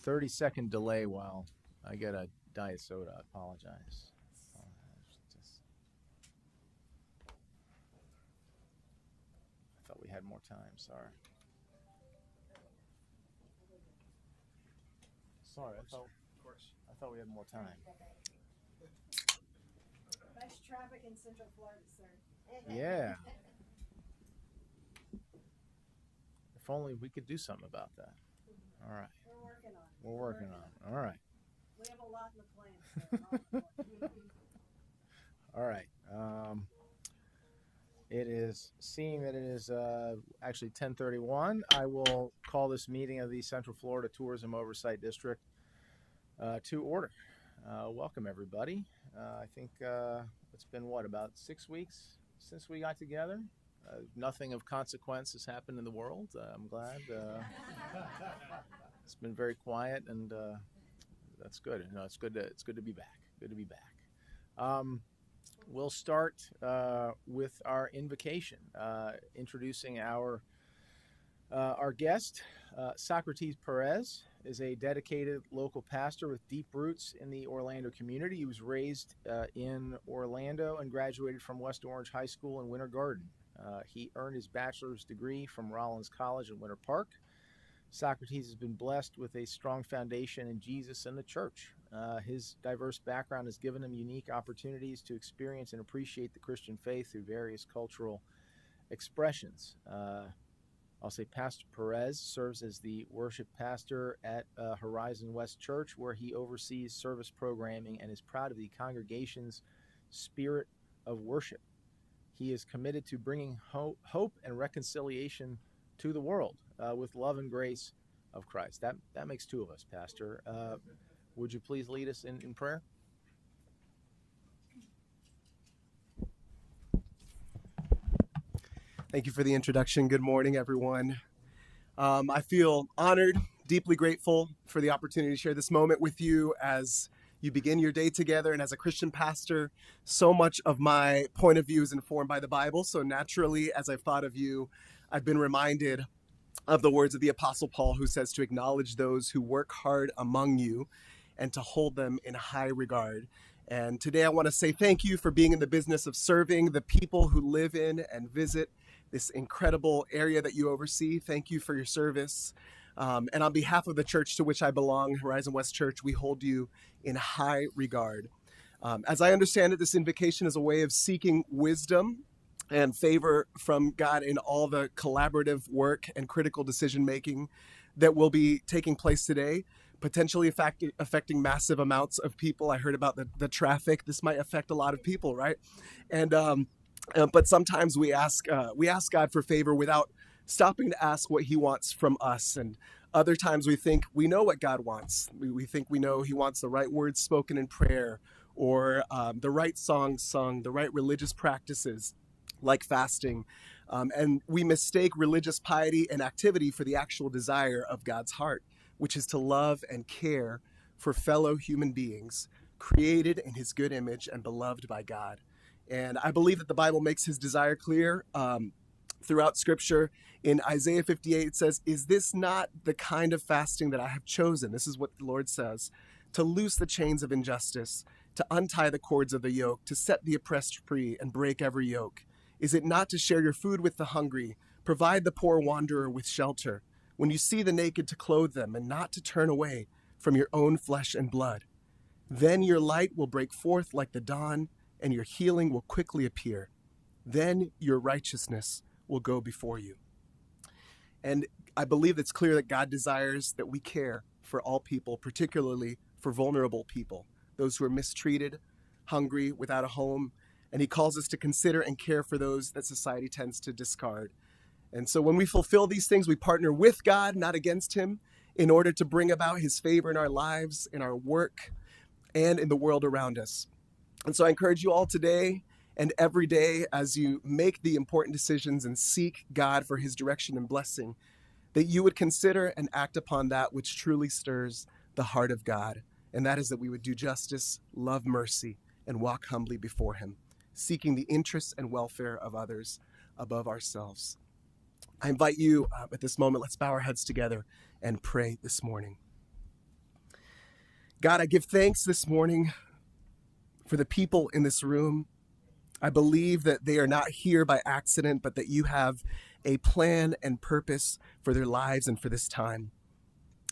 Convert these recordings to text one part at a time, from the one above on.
30-second delay while I get a diet soda. I apologize. I thought we had more time. Sorry. I thought we had more time. Nice traffic in Central Florida, sir. Yeah. If only we could do something about that. All right. We're working on it. All right. We have a lot in the plans. All right. It is, seeing that it is actually 10:31, I will call this meeting of the Central Florida Tourism Oversight District to order. Welcome, everybody. I think it's been, about 6 weeks since we got together? Nothing of consequence has happened in the world. I'm glad. It's been very quiet, and that's good. No, it's good to be back. Good to be back. We'll start with our invocation, introducing our guest. Socrates Perez is a dedicated local pastor with deep roots in the Orlando community. He was raised in Orlando and graduated from West Orange High School in Winter Garden. He earned his bachelor's degree from Rollins College in Winter Park. Socrates has been blessed with a strong foundation in Jesus and the church. His diverse background has given him unique opportunities to experience and appreciate the Christian faith through various cultural expressions. I'll say Pastor Perez serves as the worship pastor at Horizon West Church, where he oversees service programming and is proud of the congregation's spirit of worship. He is committed to bringing hope and reconciliation to the world with love and grace of Christ. That makes two of us, Pastor. Would you please lead us in prayer? Thank you for the introduction. Good morning, everyone. I feel honored, deeply grateful for the opportunity to share this moment with you as you begin your day together. And as a Christian pastor, so much of my point of view is informed by the Bible. So naturally, as I've thought of you, I've been reminded of the words of the Apostle Paul, who says to acknowledge those who work hard among you and to hold them in high regard. And today I want to say thank you for being in the business of serving the people who live in and visit this incredible area that you oversee. Thank you for your service. And on behalf of the church to which I belong, Horizon West Church, we hold you in high regard. As I understand it, this invocation is a way of seeking wisdom and favor from God in all the collaborative work and critical decision-making that will be taking place today, potentially affecting massive amounts of people. I heard about the traffic. This might affect a lot of people, right? And but sometimes we ask God for favor without stopping to ask what he wants from us. And other times we think we know what God wants. We think we know he wants the right words spoken in prayer, or the right songs sung, the right religious practices like fasting. And we mistake religious piety and activity for the actual desire of God's heart, which is to love and care for fellow human beings created in his good image and beloved by God. And I believe that the Bible makes his desire clear throughout Scripture. In Isaiah 58, it says, "Is this not the kind of fasting that I have chosen?" This is what the Lord says. "To loose the chains of injustice, to untie the cords of the yoke, to set the oppressed free and break every yoke. Is it not to share your food with the hungry, provide the poor wanderer with shelter, when you see the naked to clothe them, and not to turn away from your own flesh and blood? Then your light will break forth like the dawn, and your healing will quickly appear. Then your righteousness will go before you." And I believe it's clear that God desires that we care for all people, particularly for vulnerable people, those who are mistreated, hungry, without a home. And he calls us to consider and care for those that society tends to discard. And so when we fulfill these things, we partner with God, not against him, in order to bring about his favor in our lives, in our work, and in the world around us. And so I encourage you all today and every day, as you make the important decisions and seek God for his direction and blessing, that you would consider and act upon that which truly stirs the heart of God. And that is that we would do justice, love mercy, and walk humbly before him, seeking the interests and welfare of others above ourselves. I invite you at this moment, let's bow our heads together and pray this morning. God, I give thanks this morning for the people in this room. I believe that they are not here by accident, but that you have a plan and purpose for their lives and for this time.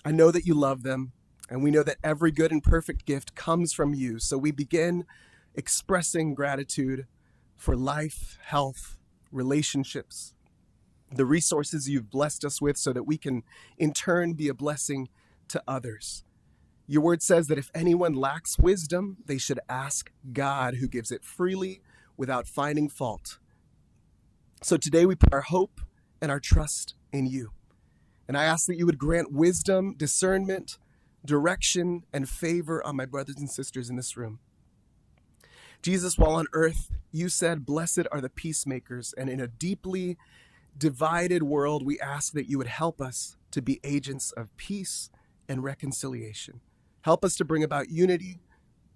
I know that you love them, and we know that every good and perfect gift comes from you. So we begin expressing gratitude for life, health, relationships, the resources you've blessed us with so that we can in turn be a blessing to others. Your word says that if anyone lacks wisdom, they should ask God, who gives it freely without finding fault. So today we put our hope and our trust in you. And I ask that you would grant wisdom, discernment, direction, and favor on my brothers and sisters in this room. Jesus, while on earth, you said, "Blessed are the peacemakers." And in a deeply divided world, we ask that you would help us to be agents of peace and reconciliation. Help us to bring about unity,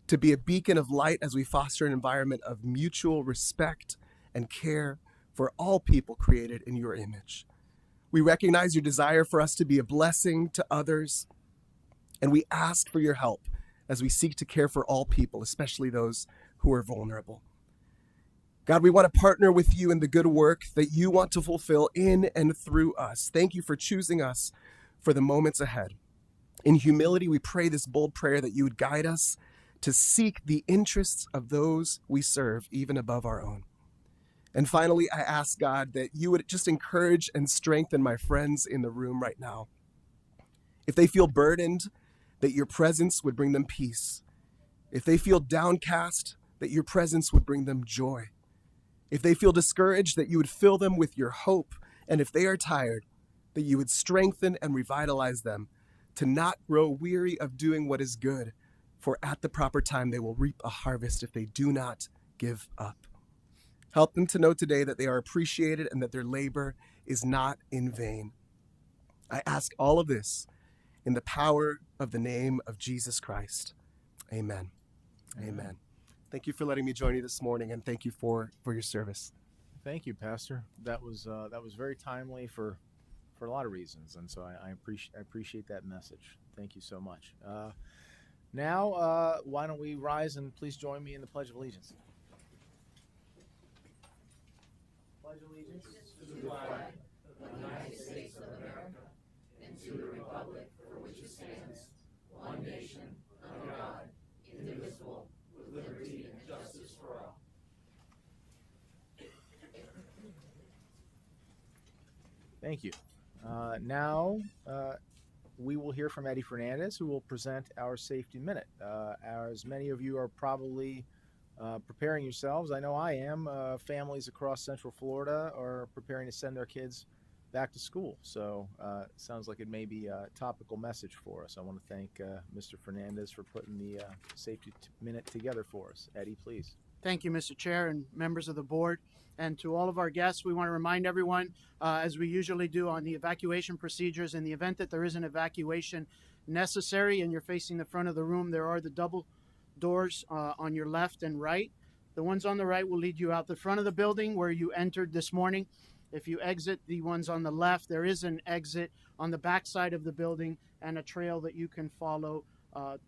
to be a beacon of light as we foster an environment of mutual respect and care for all people created in your image. We recognize your desire for us to be a blessing to others, and we ask for your help as we seek to care for all people, especially those who are vulnerable. God, we want to partner with you in the good work that you want to fulfill in and through us. Thank you for choosing us for the moments ahead. In humility, we pray this bold prayer that you would guide us to seek the interests of those we serve, even above our own. And finally, I ask God that you would just encourage and strengthen my friends in the room right now. If they feel burdened, that your presence would bring them peace. If they feel downcast, that your presence would bring them joy. If they feel discouraged, that you would fill them with your hope. And if they are tired, that you would strengthen and revitalize them to not grow weary of doing what is good, for at the proper time they will reap a harvest if they do not give up. Help them to know today that they are appreciated and that their labor is not in vain. I ask all of this in the power of the name of Jesus Christ. Amen. Amen. Thank you for letting me join you this morning, and thank you for your service. Thank you, Pastor. That was very timely for a lot of reasons, and so I appreciate that message. Thank you so much. Now, why don't we rise and please join me in the Pledge of Allegiance. Pledge allegiance to the flag of the United States of America and to the republic for which it stands, one nation, under God, indivisible, with liberty and justice for all. Thank you. Now, we will hear from Eddie Fernandez, who will present our Safety Minute. As many of you are probably preparing yourselves, I know I am, families across Central Florida are preparing to send their kids back to school. So it sounds like it may be a topical message for us. I want to thank Mr. Fernandez for putting the Safety Minute together for us. Eddie, please. Thank you, Mr. Chair and members of the board. And to all of our guests, we want to remind everyone, as we usually do, on the evacuation procedures. In the event that there is an evacuation necessary and you're facing the front of the room, there are the double doors on your left and right. The ones on the right will lead you out the front of the building where you entered this morning. If you exit the ones on the left, there is an exit on the back side of the building and a trail that you can follow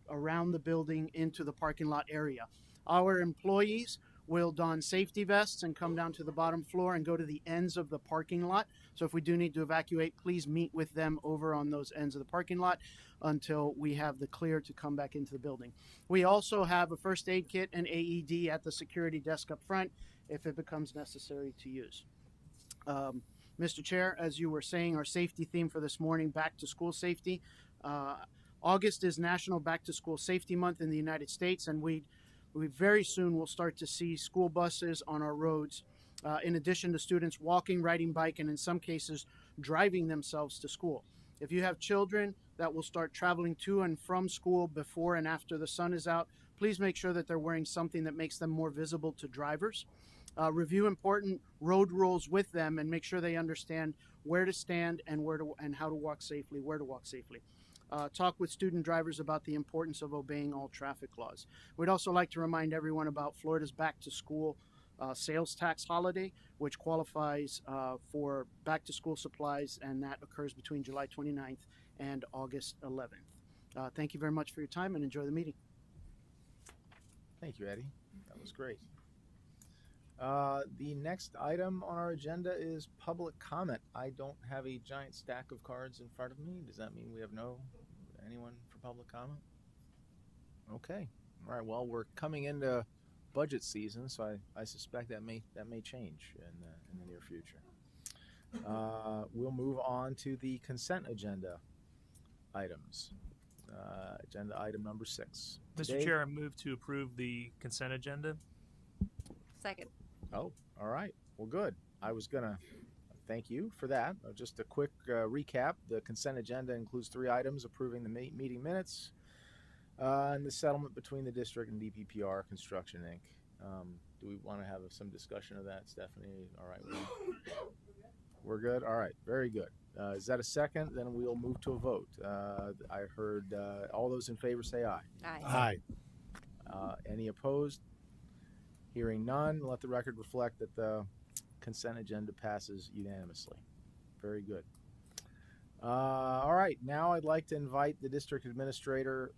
around the building into the parking lot area. Our employees will don safety vests and come down to the bottom floor and go to the ends of the parking lot. So if we do need to evacuate, please meet with them over on those ends of the parking lot until we have the clear to come back into the building. We also have a first aid kit and AED at the security desk up front if it becomes necessary to use. Mr. Chair, as you were saying, our safety theme for this morning, back to school safety. August is National Back to School Safety Month in the United States, and we very soon will start to see school buses on our roads, in addition to students walking, riding bike, and in some cases driving themselves to school. If you have children that will start traveling to and from school before and after the sun is out, please make sure that they're wearing something that makes them more visible to drivers. Review important road rules with them and make sure they understand where to stand and how to walk safely, where to walk safely. Talk with student drivers about the importance of obeying all traffic laws. We'd also like to remind everyone about Florida's back to school sales tax holiday, which qualifies for back to school supplies, and that occurs between July 29th and August 11th. Thank you very much for your time and enjoy the meeting. Thank you, Eddie. That was great. The next item on our agenda is public comment. I don't have a giant stack of cards in front of me. Does that mean we have anyone for public comment? Okay. All right. Well, we're coming into budget season, so I suspect that may change in the near future. We'll move on to the consent agenda items. Agenda item number 6. Mr. Chair, I move to approve the consent agenda. Second. Oh, all right. Well, good. I was going to thank you for that. Just a quick recap. The consent agenda includes 3 items: approving the meeting minutes and the settlement between the district and DPPR Construction, Inc. Do we want to have some discussion of that, Stephanie? All right. We're good? All right. Very good. Is that a second? Then we'll move to a vote. I heard all those in favor say aye. Aye. Any opposed? Hearing none, let the record reflect that the consent agenda passes unanimously. Very good. All right, now I'd like to invite the district administrator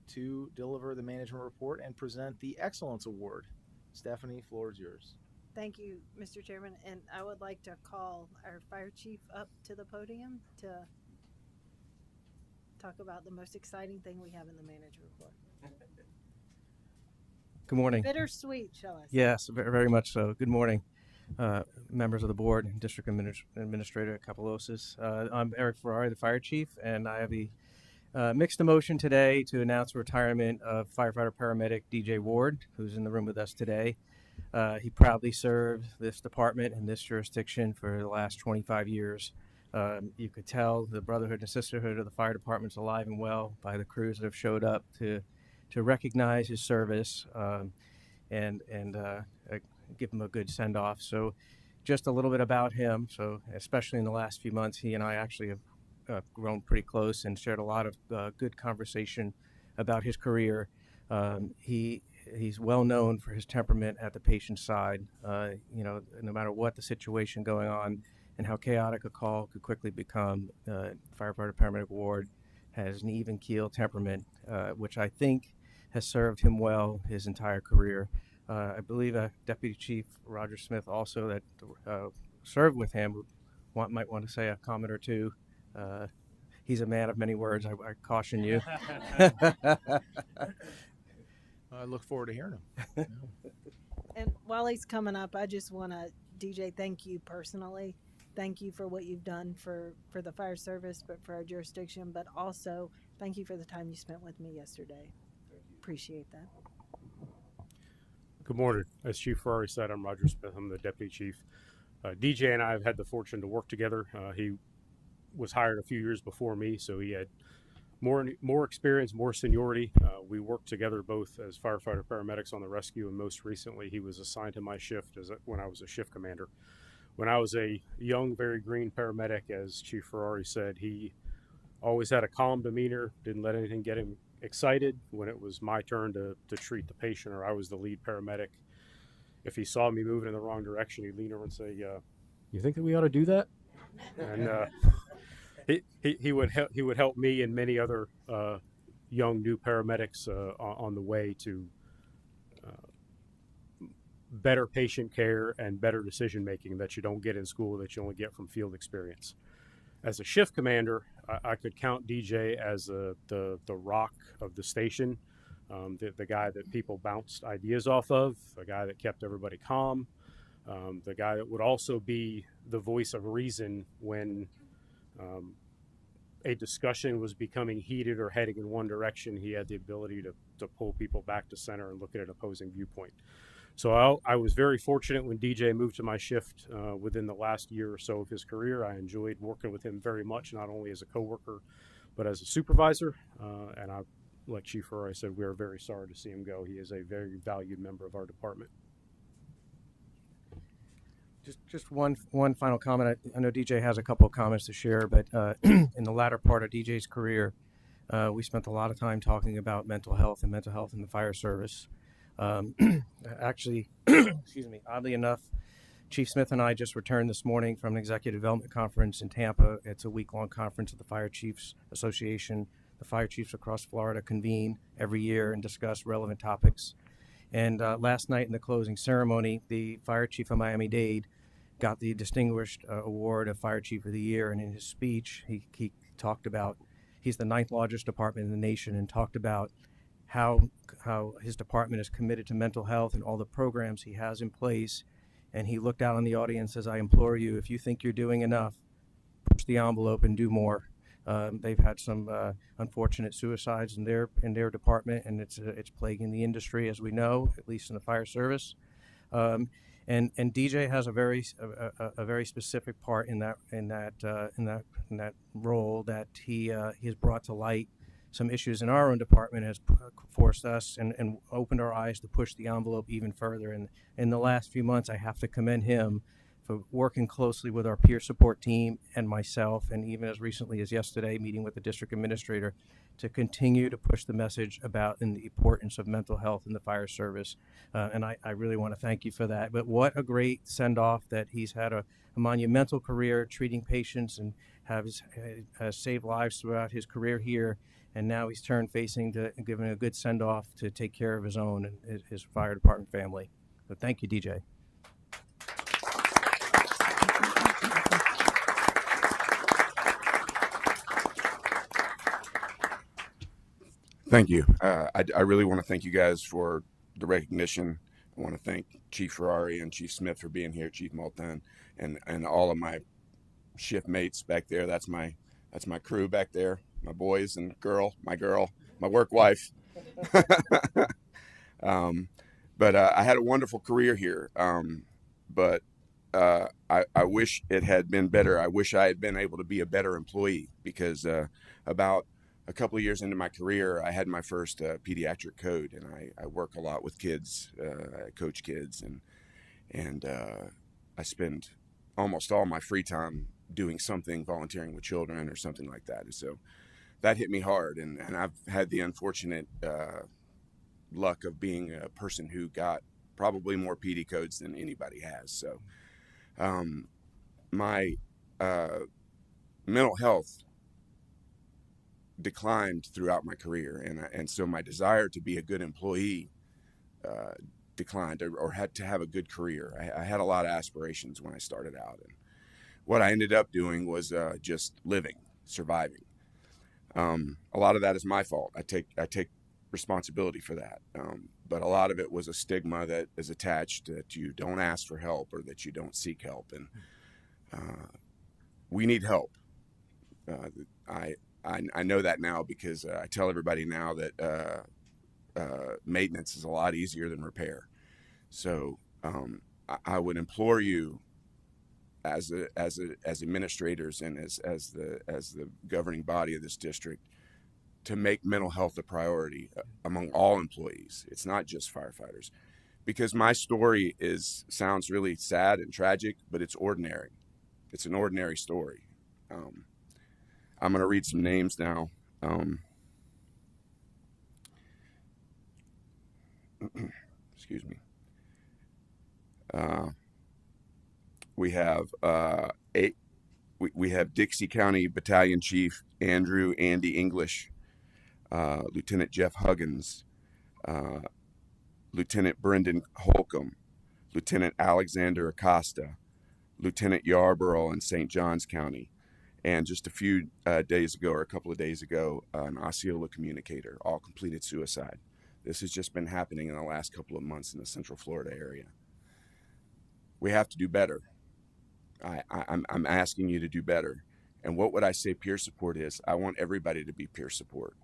to deliver the management report and present the Excellence Award. Stephanie, floor is yours. Thank you, Mr. Chairman, and I would like to call our fire chief up to the podium to talk about the most exciting thing we have in the manager report. Good morning. Bittersweet, shall I say? Yes, very much so. Good morning, members of the board, District Administrator Kapolosis. I'm Eric Ferrari, the fire chief, and I have the mixed emotion today to announce the retirement of firefighter paramedic DJ Ward, who's in the room with us today. He proudly served this department and this jurisdiction for the last 25 years. You could tell the brotherhood and sisterhood of the fire department's alive and well by the crews that have showed up to recognize his service and give him a good send-off. So just a little bit about him. So especially in the last few months, he and I actually have grown pretty close and shared a lot of good conversation about his career. He's well known for his temperament at the patient's side. No matter what the situation going on and how chaotic a call could quickly become, firefighter paramedic Ward has an even keel temperament, which I think has served him well his entire career. I believe Deputy Chief Roger Smith also that served with him might want to say a comment or two. He's a man of many words. I caution you. I look forward to hearing him. And while he's coming up, I just want to, DJ, thank you personally. Thank you for what you've done for the fire service, but for our jurisdiction, but also thank you for the time you spent with me yesterday. Appreciate that. Good morning. As Chief Ferrari said, I'm Roger Smith. I'm the Deputy Chief. DJ and I have had the fortune to work together. He was hired a few years before me, so he had more experience, more seniority. We worked together both as firefighter paramedics on the rescue, and most recently he was assigned to my shift when I was a shift commander. When I was a young, very green paramedic, as Chief Ferrari said, he always had a calm demeanor, didn't let anything get him excited. When it was my turn to treat the patient, or I was the lead paramedic, if he saw me moving in the wrong direction, he'd lean over and say, you think that we ought to do that? And he would help me and many other young new paramedics on the way to better patient care and better decision making that you don't get in school, that you only get from field experience. As a shift commander, I could count DJ as the rock of the station, the guy that people bounced ideas off of, the guy that kept everybody calm, the guy that would also be the voice of reason when a discussion was becoming heated or heading in one direction. He had the ability to pull people back to center and look at an opposing viewpoint. So I was very fortunate when DJ moved to my shift within the last year or so of his career. I enjoyed working with him very much, not only as a coworker, but as a supervisor. And like Chief Ferrari said, we are very sorry to see him go. He is a very valued member of our department. Just one final comment. I know DJ has a couple of comments to share, but in the latter part of DJ's career, we spent a lot of time talking about mental health in the fire service. Actually, excuse me, oddly enough, Chief Smith and I just returned this morning from an executive development conference in Tampa. It's a week-long conference of the Fire Chiefs Association. the fire chiefs across Florida convene every year and discuss relevant topics. And last night in the closing ceremony, the fire chief of Miami-Dade got the distinguished award of Fire Chief of the Year. And in his speech, he talked about, he's the 9th largest department in the nation, and talked about how his department is committed to mental health and all the programs he has in place. And he looked out on the audience and says, I implore you, if you think you're doing enough, push the envelope and do more. They've had some unfortunate suicides in their department, and it's plaguing the industry, as we know, at least in the fire service. And DJ has a very specific part in that role, that he has brought to light some issues in our own department, has forced us and opened our eyes to push the envelope even further. And in the last few months, I have to commend him for working closely with our peer support team and myself, and even as recently as yesterday, meeting with the district administrator to continue to push the message about the importance of mental health in the fire service. And I really want to thank you for that. But what a great send-off, that he's had a monumental career treating patients and has saved lives throughout his career here. And now he's turned facing to giving a good send-off to take care of his own and his fire department family. So thank you, DJ. Thank you. I really want to thank you guys for the recognition. I want to thank Chief Ferrari and Chief Smith for being here, Chief Moulton, and all of my shift mates back there. That's my crew back there, my boys and my work wife. But I had a wonderful career here. But I wish it had been better. I wish I had been able to be a better employee, because about a couple of years into my career, I had my first pediatric code, and I work a lot with kids. I coach kids, and I spend almost all my free time doing something, volunteering with children or something like that. And so that hit me hard, and I've had the unfortunate luck of being a person who got probably more PD codes than anybody has. So my mental health declined throughout my career, and so my desire to be a good employee declined, or had to have a good career. I had a lot of aspirations when I started out, and what I ended up doing was just living, surviving. A lot of that is my fault. I take responsibility for that, but a lot of it was a stigma that is attached that you don't ask for help or that you don't seek help, and we need help. I know that now, because I tell everybody now that maintenance is a lot easier than repair. So I would implore you, as administrators and as the governing body of this district, to make mental health a priority among all employees. It's not just firefighters, because my story sounds really sad and tragic, but it's ordinary. It's an ordinary story. I'm going to read some names now. Excuse me. We have we have Dixie County Battalion Chief Andy English, Lieutenant Jeff Huggins, Lieutenant Brendan Holcomb, Lieutenant Alexander Acosta, Lieutenant Yarborough in St. Johns County, and just a couple of days ago, an Osceola communicator, all completed suicide. This has just been happening in the last couple of months in the Central Florida area. We have to do better. I'm asking you to do better. And what would I say peer support is? I want everybody to be peer support.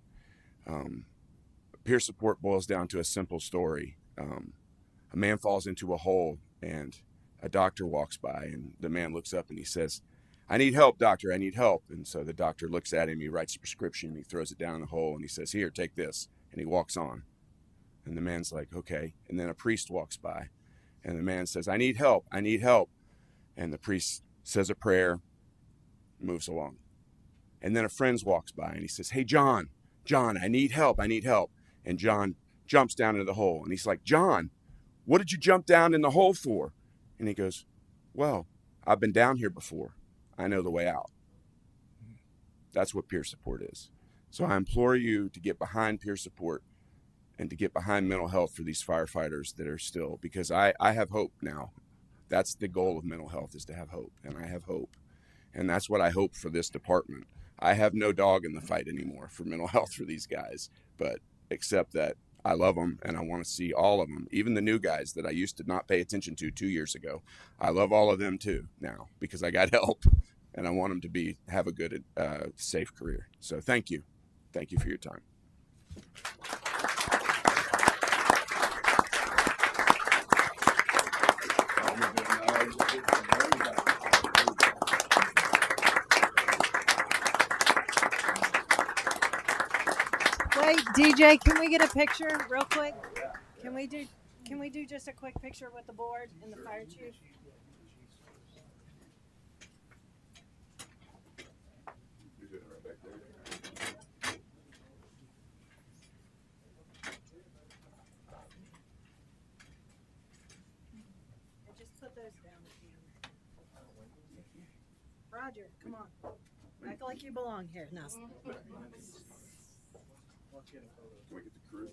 Peer support boils down to a simple story. A man falls into a hole, and a doctor walks by, and the man looks up and he says, "I need help, doctor, I need help." And so the doctor looks at him, he writes a prescription, he throws it down in the hole, and he says, "Here, take this." And he walks on. And the man's like, "Okay." And then a priest walks by, and the man says, "I need help, I need help." And the priest says a prayer, moves along. And then a friend walks by, and he says, "Hey, John, I need help, I need help." And John jumps down into the hole, and he's like, "John, what did you jump down in the hole for?" And he goes, "Well, I've been down here before. I know the way out." That's what peer support is. So I implore you to get behind peer support and to get behind mental health for these firefighters that are still, because I have hope now. That's the goal of mental health, is to have hope, and I have hope. And that's what I hope for this department. I have no dog in the fight anymore for mental health for these guys, but except that I love them and I want to see all of them, even the new guys that I used to not pay attention to 2 years ago. I love all of them too now because I got help, and I want them to have a good, safe career. So thank you. Thank you for your time. Wait, DJ, can we get a picture real quick? Can we do just a quick picture with the board and the fire chief? And just put those down at the end. Roger, come on. Act like you belong here. Now. Can we get the crew?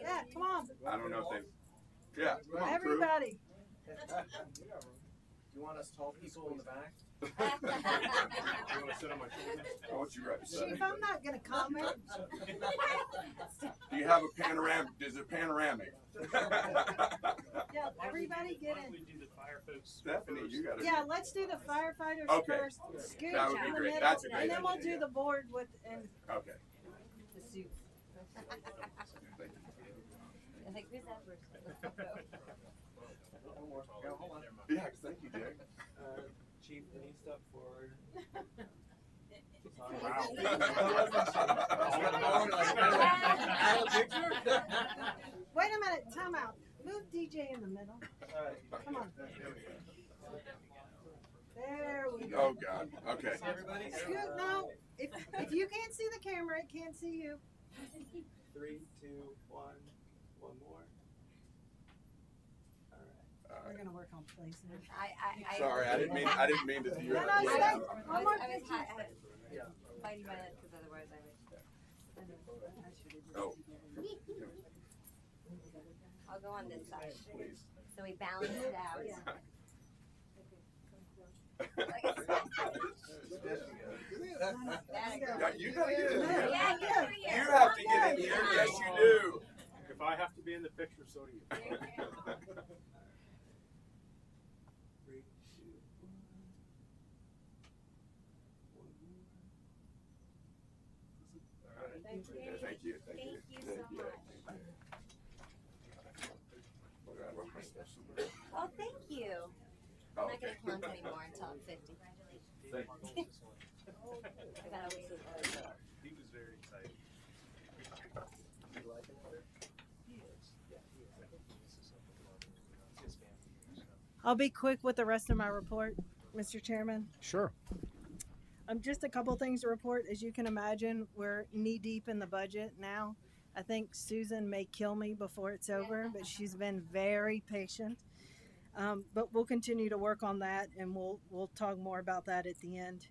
Yeah, come on. I don't know if they. Yeah, come on, Everybody. You want us tall people in the back? You want to sit on my shoulder? I want you right beside me. Chief, I'm not going to comment. Do you have a panoramic? Is it panoramic? Yeah, everybody get in. We do the fire folks. Stephanie, you got to. Yeah, let's do the firefighters Okay. first. Scoot That would be in the great. middle, That's a great and then we'll idea. do the board with and Okay. The suits. I think who's that person? Yeah, thank you, Jay. Chief, can you step forward? wait a minute, time out. Move DJ in the middle. Come on. There we go. Oh God. Okay. Scoot, no. If you can't see the camera, it can't see you. 3, 2, 1. One more. We're gonna work on placement. Sorry, I didn't mean to do No, that. no, Yeah. stay. One more I was picture. fighting my head because otherwise I would. Oh, I'll go on this side. please. So we balance it out. Yeah, you gotta get in here. Yeah, here. You have to get in here. Yes, you do. If I have to be in the picture, so do you. 3, 2, 1. Thank you. Thank you. Thank you so much. Oh, thank you. I'm not going to count anymore until I'm 50. Thank you. I got to He was very excited. I'll be quick with the rest of my report, Mr. Chairman. Sure. Just a couple things to report. As you can imagine, we're knee deep in the budget now. I think Susan may kill me before it's over, but she's been very patient. But we'll continue to work on that, and we'll talk more about that at the end.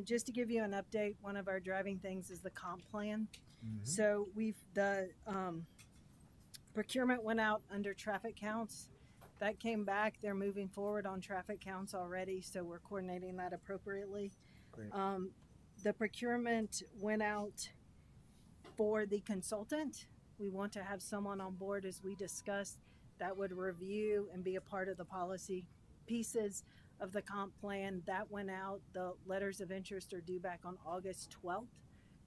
Just to give you an update, one of our driving things is the comp plan. Mm-hmm. So the procurement went out under traffic counts. That came back. They're moving forward on traffic counts already, so we're coordinating that appropriately. Great. The procurement went out for the consultant. We want to have someone on board, as we discussed, that would review and be a part of the policy pieces of the comp plan. That went out. The letters of interest are due back on August 12th.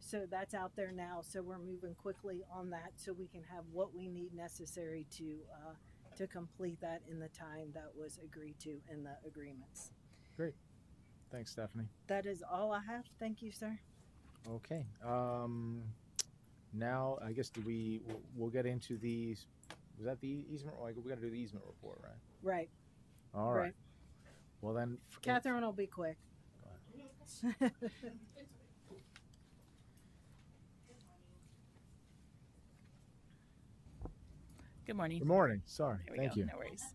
So that's out there now. So we're moving quickly on that so we can have what we need necessary to complete that in the time that was agreed to in the agreements. Great. Thanks, Stephanie. That is all I have. Thank you, sir. Okay. Now I guess we'll get into these. Was that the easement? Like, we got to do the easement report, right? Right. All right. Right. Well then, Catherine will be quick. Good morning. Good morning. Sorry. There we Thank go. you. No worries.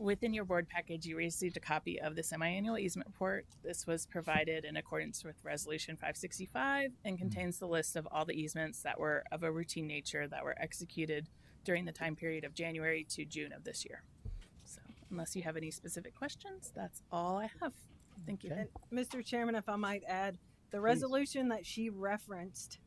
Within your board package, you received a copy of the semi-annual easement report. This was provided in accordance with Resolution 565 and contains the list of all the easements that were of a routine nature that were executed during the time period of January to June of this year. So unless you have any specific questions, that's all I have. Thank you. Okay. And Mr. Chairman, if I might add, the resolution that she referenced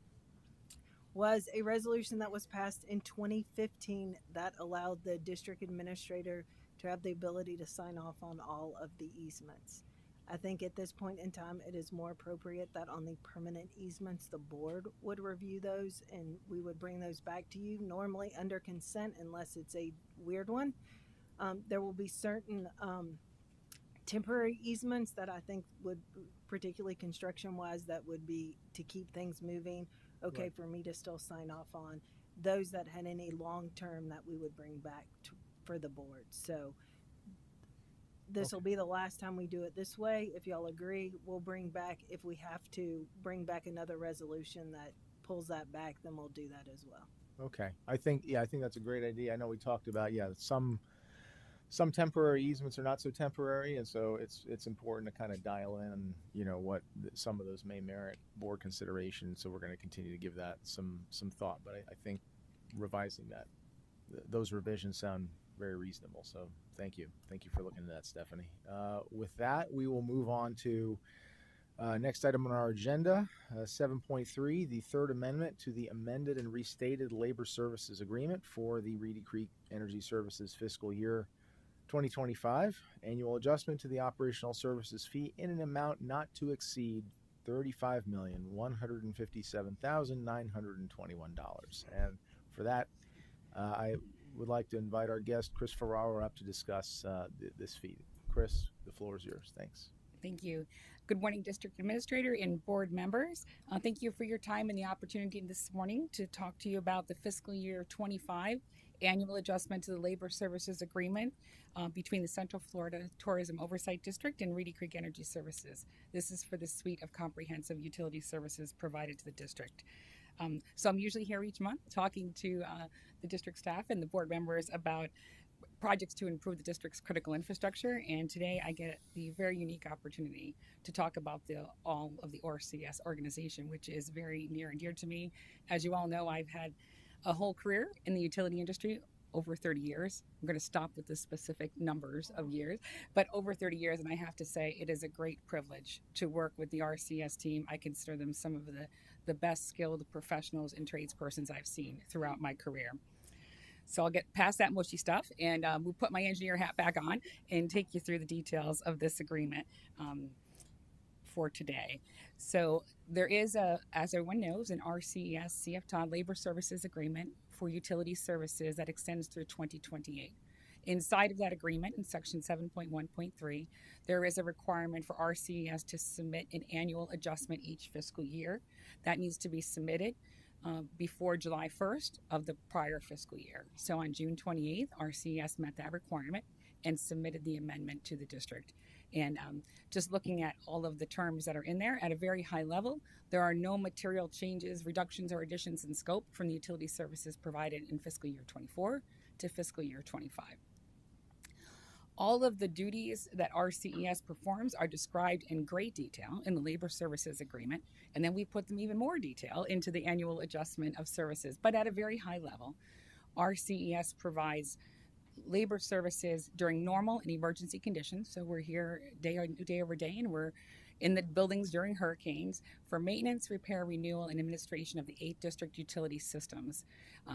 was a resolution that was passed in 2015 that allowed the district administrator to have the ability to sign off on all of the easements. I think at this point in time, it is more appropriate that on the permanent easements, the board would review those and we would bring those back to you, normally under consent unless it's a weird one. There will be certain temporary easements that I think would, particularly construction-wise, that would be to keep things moving, okay, Right. for me to still sign off on. Those that had any long-term that we would bring back for the board. So this will be the last time we do it this way. If y'all agree, we'll bring back, if we have to bring back another resolution that pulls that back, then we'll do that as well. Okay. I think that's a great idea. I know we talked about, some temporary easements are not so temporary, and so it's important to kind of dial in, what some of those may merit board consideration. So we're going to continue to give that some thought. But I think revising that, those revisions sound very reasonable. So thank you for looking at that, Stephanie. With that, we will move on to next item on our agenda, 7.3, the third amendment to the amended and restated labor services agreement for the Reedy Creek Energy Services fiscal year 2025, annual adjustment to the operational services fee in an amount not to exceed $35,157,921. And for that, I would like to invite our guest, Chris Ferraro, up to discuss this fee. Chris, the floor is yours. Thanks. Thank you. Good morning, District Administrator and board members. Thank you for your time and the opportunity this morning to talk to you about the fiscal year 25 annual adjustment to the labor services agreement between the Central Florida Tourism Oversight District and Reedy Creek Energy Services. This is for the suite of comprehensive utility services provided to the district. So I'm usually here each month talking to the district staff and the board members about projects to improve the district's critical infrastructure, and today I get the very unique opportunity to talk about all of the RCS organization, which is very near and dear to me. As you all know, I've had a whole career in the utility industry, over 30 years. I'm going to stop with the specific numbers of years, but over 30 years, and I have to say it is a great privilege to work with the RCS team. I consider them some of the best skilled professionals and tradespersons I've seen throughout my career. So I'll get past that mushy stuff and we'll put my engineer hat back on and take you through the details of this agreement for today. So there is, as everyone knows, an RCES CFTOD labor services agreement for utility services that extends through 2028. Inside of that agreement, in section 7.1.3, there is a requirement for RCES to submit an annual adjustment each fiscal year. That needs to be submitted before July 1st of the prior fiscal year. So on June 28th, RCES met that requirement and submitted the amendment to the district. And just looking at all of the terms that are in there at a very high level, there are no material changes, reductions, or additions in scope from the utility services provided in fiscal year 24 to fiscal year 25. All of the duties that RCES performs are described in great detail in the labor services agreement, and then we put them even more detail into the annual adjustment of services. But at a very high level, RCES provides labor services during normal and emergency conditions. So we're here day over day, and we're in the buildings during hurricanes for maintenance, repair, renewal, and administration of the 8 district utility systems.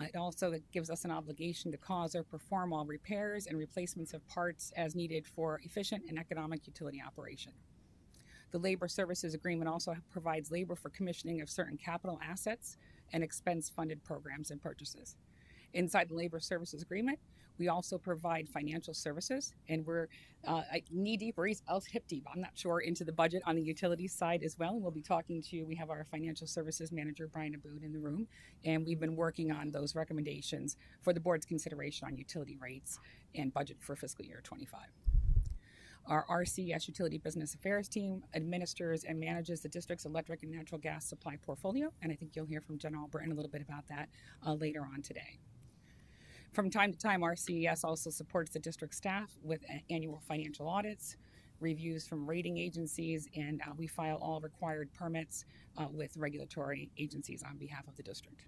It also gives us an obligation to cause or perform all repairs and replacements of parts as needed for efficient and economic utility operation. The labor services agreement also provides labor for commissioning of certain capital assets and expense-funded programs and purchases. Inside the labor services agreement, we also provide financial services, and we're knee-deep or else hip-deep, I'm not sure, into the budget on the utilities side as well. And we'll be talking to, we have our financial services manager, Brian Abood, in the room, and we've been working on those recommendations for the board's consideration on utility rates and budget for fiscal year 25. Our RCES Utility Business Affairs team administers and manages the district's electric and natural gas supply portfolio, and I think you'll hear from Jen Albritton a little bit about that later on today. From time to time, RCES also supports the district staff with annual financial audits, reviews from rating agencies, and we file all required permits with regulatory agencies on behalf of the district.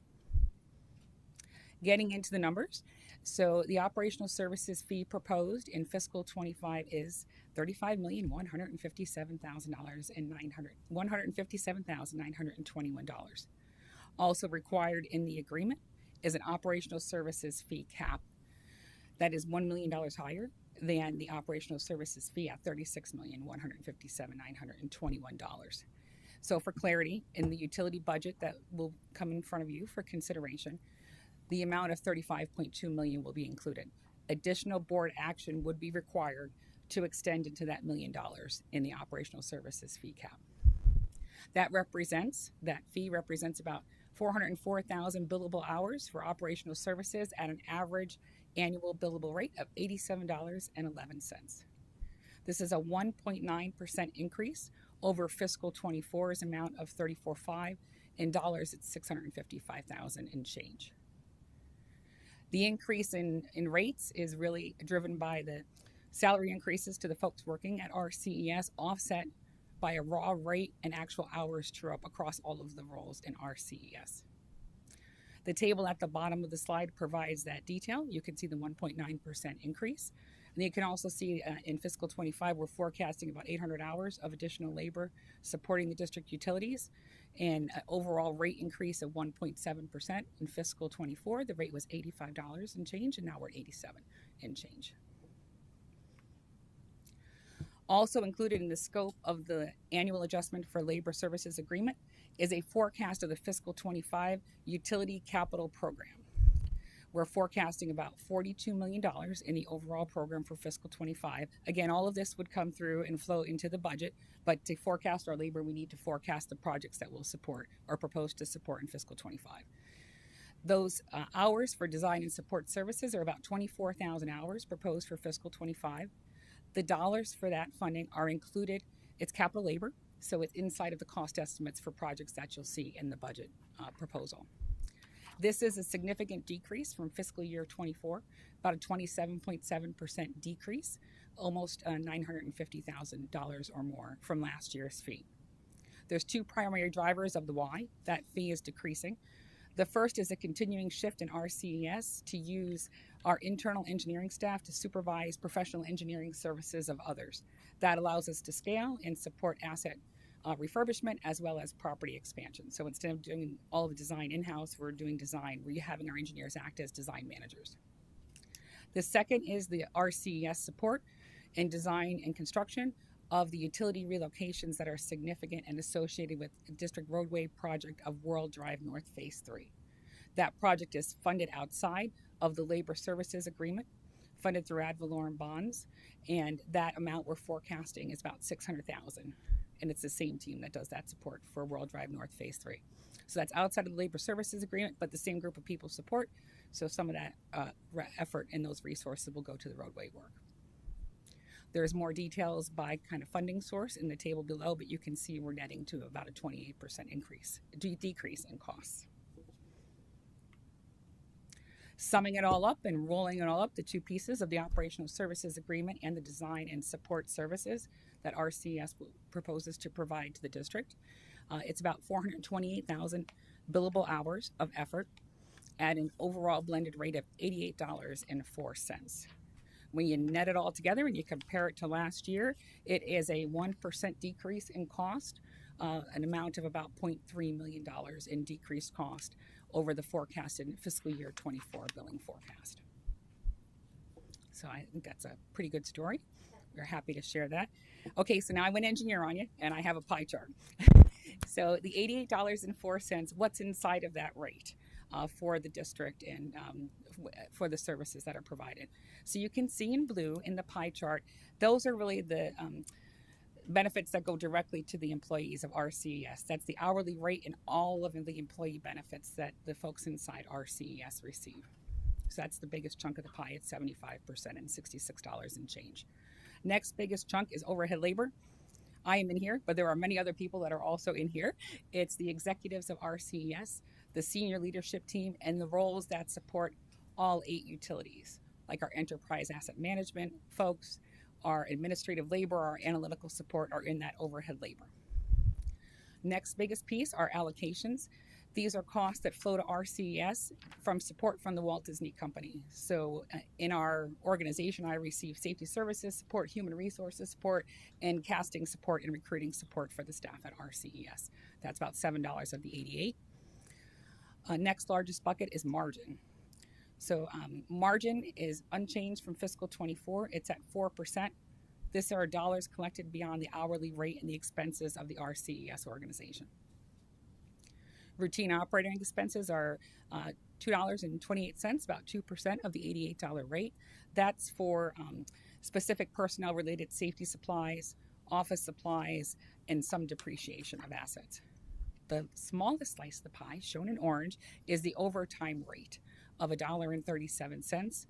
Getting into the numbers, so the operational services fee proposed in fiscal 25 is $35,157,921. Also required in the agreement is an operational services fee cap that is $1 million higher than the operational services fee at $36,157,921. So for clarity, in the utility budget that will come in front of you for consideration, the amount of $35.2 million will be included. Additional board action would be required to extend into that $1 million in the operational services fee cap. That fee represents about 404,000 billable hours for operational services at an average annual billable rate of $87.11. This is a 1.9% increase over fiscal 24's amount of $34.5. In dollars, it's $655,000 and change. The increase in rates is really driven by the salary increases to the folks working at RCES, offset by a raw rate and actual hours true up across all of the roles in RCES. The table at the bottom of the slide provides that detail. You can see the 1.9% increase. And you can also see in fiscal 25, we're forecasting about 800 hours of additional labor supporting the district utilities, and an overall rate increase of 1.7%. In fiscal 24, the rate was $85 and change, and now we're at 87 and change. Also included in the scope of the annual adjustment for labor services agreement is a forecast of the fiscal 25 utility capital program. We're forecasting about $42 million in the overall program for fiscal 25. Again, all of this would come through and flow into the budget, but to forecast our labor, we need to forecast the projects that we'll support or propose to support in fiscal 25. Those hours for design and support services are about 24,000 hours proposed for fiscal 25. The dollars for that funding are included. It's capital labor, so it's inside of the cost estimates for projects that you'll see in the budget proposal. This is a significant decrease from fiscal year 24, about a 27.7% decrease, almost $950,000 or more from last year's fee. There's two primary drivers of the why that fee is decreasing. The first is a continuing shift in RCES to use our internal engineering staff to supervise professional engineering services of others. That allows us to scale and support asset refurbishment as well as property expansion. So instead of doing all of the design in-house, we're doing design. We're having our engineers act as design managers. The second is the RCES support in design and construction of the utility relocations that are significant and associated with the district roadway project of World Drive North Phase 3. That project is funded outside of the labor services agreement, funded through ad valorem bonds, and that amount we're forecasting is about $600,000. And it's the same team that does that support for World Drive North Phase 3. So that's outside of the labor services agreement, but the same group of people support. So some of that effort and those resources will go to the roadway work. There's more details by kind of funding source in the table below, but you can see we're netting to about a 28% decrease in costs. Summing it all up and rolling it all up, the two pieces of the operational services agreement and the design and support services that RCES proposes to provide to the district. It's about 428,000 billable hours of effort at an overall blended rate of $88.04. When you net it all together and you compare it to last year, it is a 1% decrease in cost, an amount of about $0.3 million in decreased cost over the forecasted fiscal year 24 billing forecast. So I think that's a pretty good story. We're happy to share that. Okay, so now I went engineer on you, and I have a pie chart. So the $88.04, what's inside of that rate for the district and for the services that are provided? So you can see in blue in the pie chart, those are really the benefits that go directly to the employees of RCES. That's the hourly rate and all of the employee benefits that the folks inside RCES receive. So that's the biggest chunk of the pie at 75% and $66 and change. Next biggest chunk is overhead labor. I am in here, but there are many other people that are also in here. It's the executives of RCES, the senior leadership team, and the roles that support all 8 utilities, like our enterprise asset management folks, our administrative labor, our analytical support are in that overhead labor. Next biggest piece are allocations. These are costs that flow to RCES from support from the Walt Disney Company. So in our organization, I receive safety services support, human resources support, and casting support and recruiting support for the staff at RCES. That's about $7 of the 88. Next largest bucket is margin. So margin is unchanged from fiscal 24. It's at 4%. This are dollars collected beyond the hourly rate and the expenses of the RCES organization. Routine operating expenses are $2.28, about 2% of the $88 rate. That's for specific personnel related safety supplies, office supplies, and some depreciation of assets. The smallest slice of the pie, shown in orange, is the overtime rate of $1.37.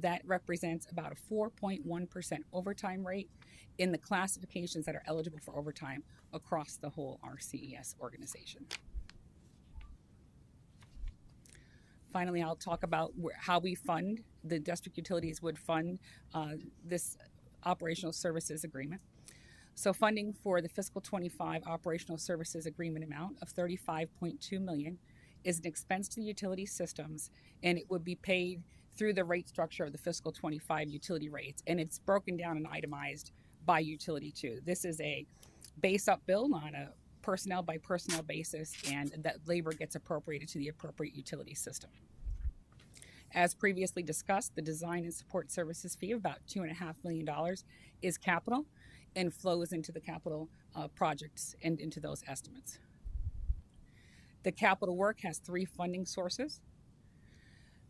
That represents about a 4.1% overtime rate in the classifications that are eligible for overtime across the whole RCES organization. Finally, I'll talk about how we fund, the district utilities would fund this operational services agreement. So funding for the fiscal 25 operational services agreement amount of $35.2 million is an expense to the utility systems, and it would be paid through the rate structure of the fiscal 25 utility rates. And it's broken down and itemized by utility too. This is a base up bill on a personnel by personnel basis, and that labor gets appropriated to the appropriate utility system. As previously discussed, the design and support services fee of about $2.5 million is capital and flows into the capital projects and into those estimates. The capital work has 3 funding sources.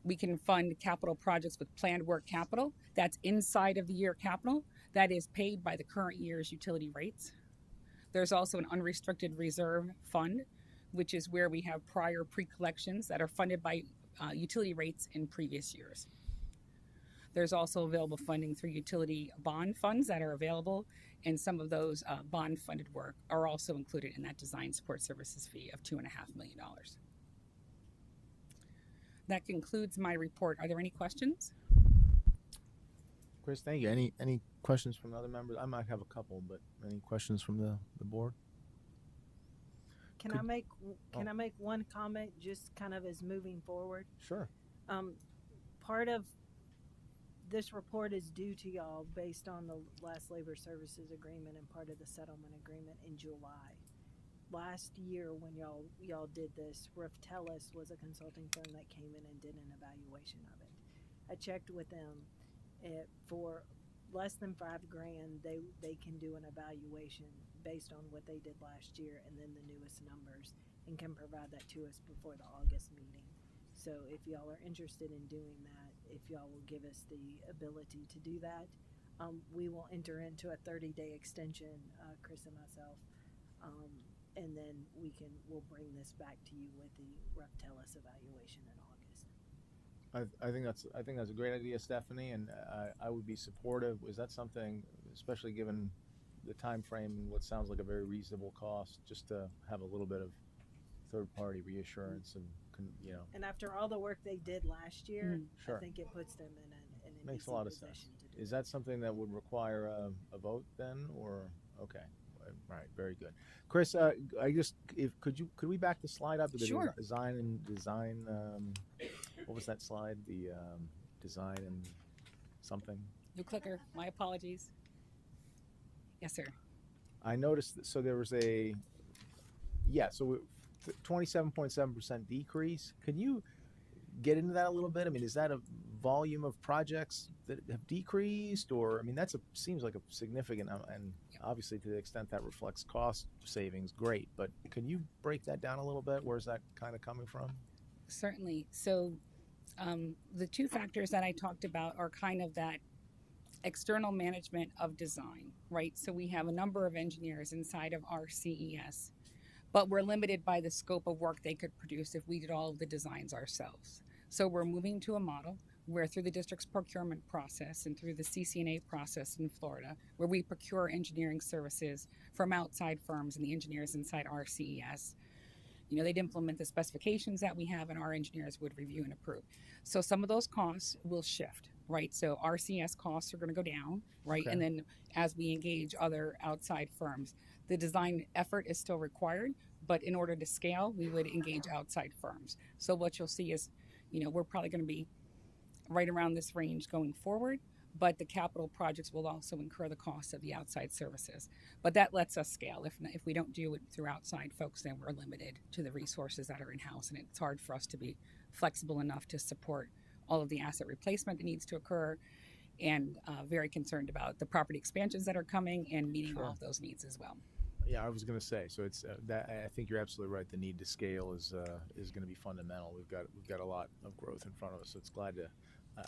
We can fund capital projects with planned work capital. That's inside of the year capital. That is paid by the current year's utility rates. There's also an unrestricted reserve fund, which is where we have prior pre-collections that are funded by utility rates in previous years. There's also available funding through utility bond funds that are available, and some of those bond funded work are also included in that design support services fee of $2.5 million. That concludes my report. Are there any questions? Chris, thank you. Any questions from other members? I might have a couple, but any questions from the board? Can I make one comment just kind of as moving forward? Sure. Part of this report is due to y'all based on the last labor services agreement and part of the settlement agreement in July. Last year when y'all did this, Reftelis was a consulting firm that came in and did an evaluation of it. I checked with them. For less than $5,000, they can do an evaluation based on what they did last year and then the newest numbers, and can provide that to us before the August meeting. So if y'all are interested in doing that, if y'all will give us the ability to do that, we will enter into a 30-day extension, Chris and myself, and then we'll bring this back to you with the Reftelis evaluation in August. I think that's a great idea, Stephanie, and I would be supportive. Is that something, especially given the time frame and what sounds like a very reasonable cost, just to have a little bit of third-party reassurance and And after all the work they did last year, Sure. I think it puts them in an Makes a lot of sense. Is that something that would require a vote then, or okay? All right, very good. Chris, could we back the slide up to the Sure. design? What was that slide? The design and something. New clicker. My apologies. Yes, sir. I noticed so there was a 27.7% decrease. Can you get into that a little bit? I mean, is that a volume of projects that have decreased, or I mean, seems like a significant, and obviously to the extent that reflects cost savings, great. But can you break that down a little bit? Where's that kind of coming from? Certainly. So the 2 factors that I talked about are kind of that external management of design, right? So we have a number of engineers inside of our CES, but we're limited by the scope of work they could produce if we did all of the designs ourselves. So we're moving to a model where through the district's procurement process and through the CCNA process in Florida, where we procure engineering services from outside firms and the engineers inside our CES, They'd implement the specifications that we have, and our engineers would review and approve. So some of those costs will shift, right? So RCS costs are going to go down, right? Okay. And then as we engage other outside firms, the design effort is still required, but in order to scale, we would engage outside firms. So what you'll see is, we're probably going to be right around this range going forward, but the capital projects will also incur the cost of the outside services. But that lets us scale. If we don't do it through outside folks, then we're limited to the resources that are in-house, and it's hard for us to be flexible enough to support all of the asset replacement that needs to occur, and very concerned about the property expansions that are coming and meeting all of those needs as well. Yeah, I was going to say. So it's that. I think you're absolutely right. The need to scale is going to be fundamental. We've got a lot of growth in front of us. So it's glad to.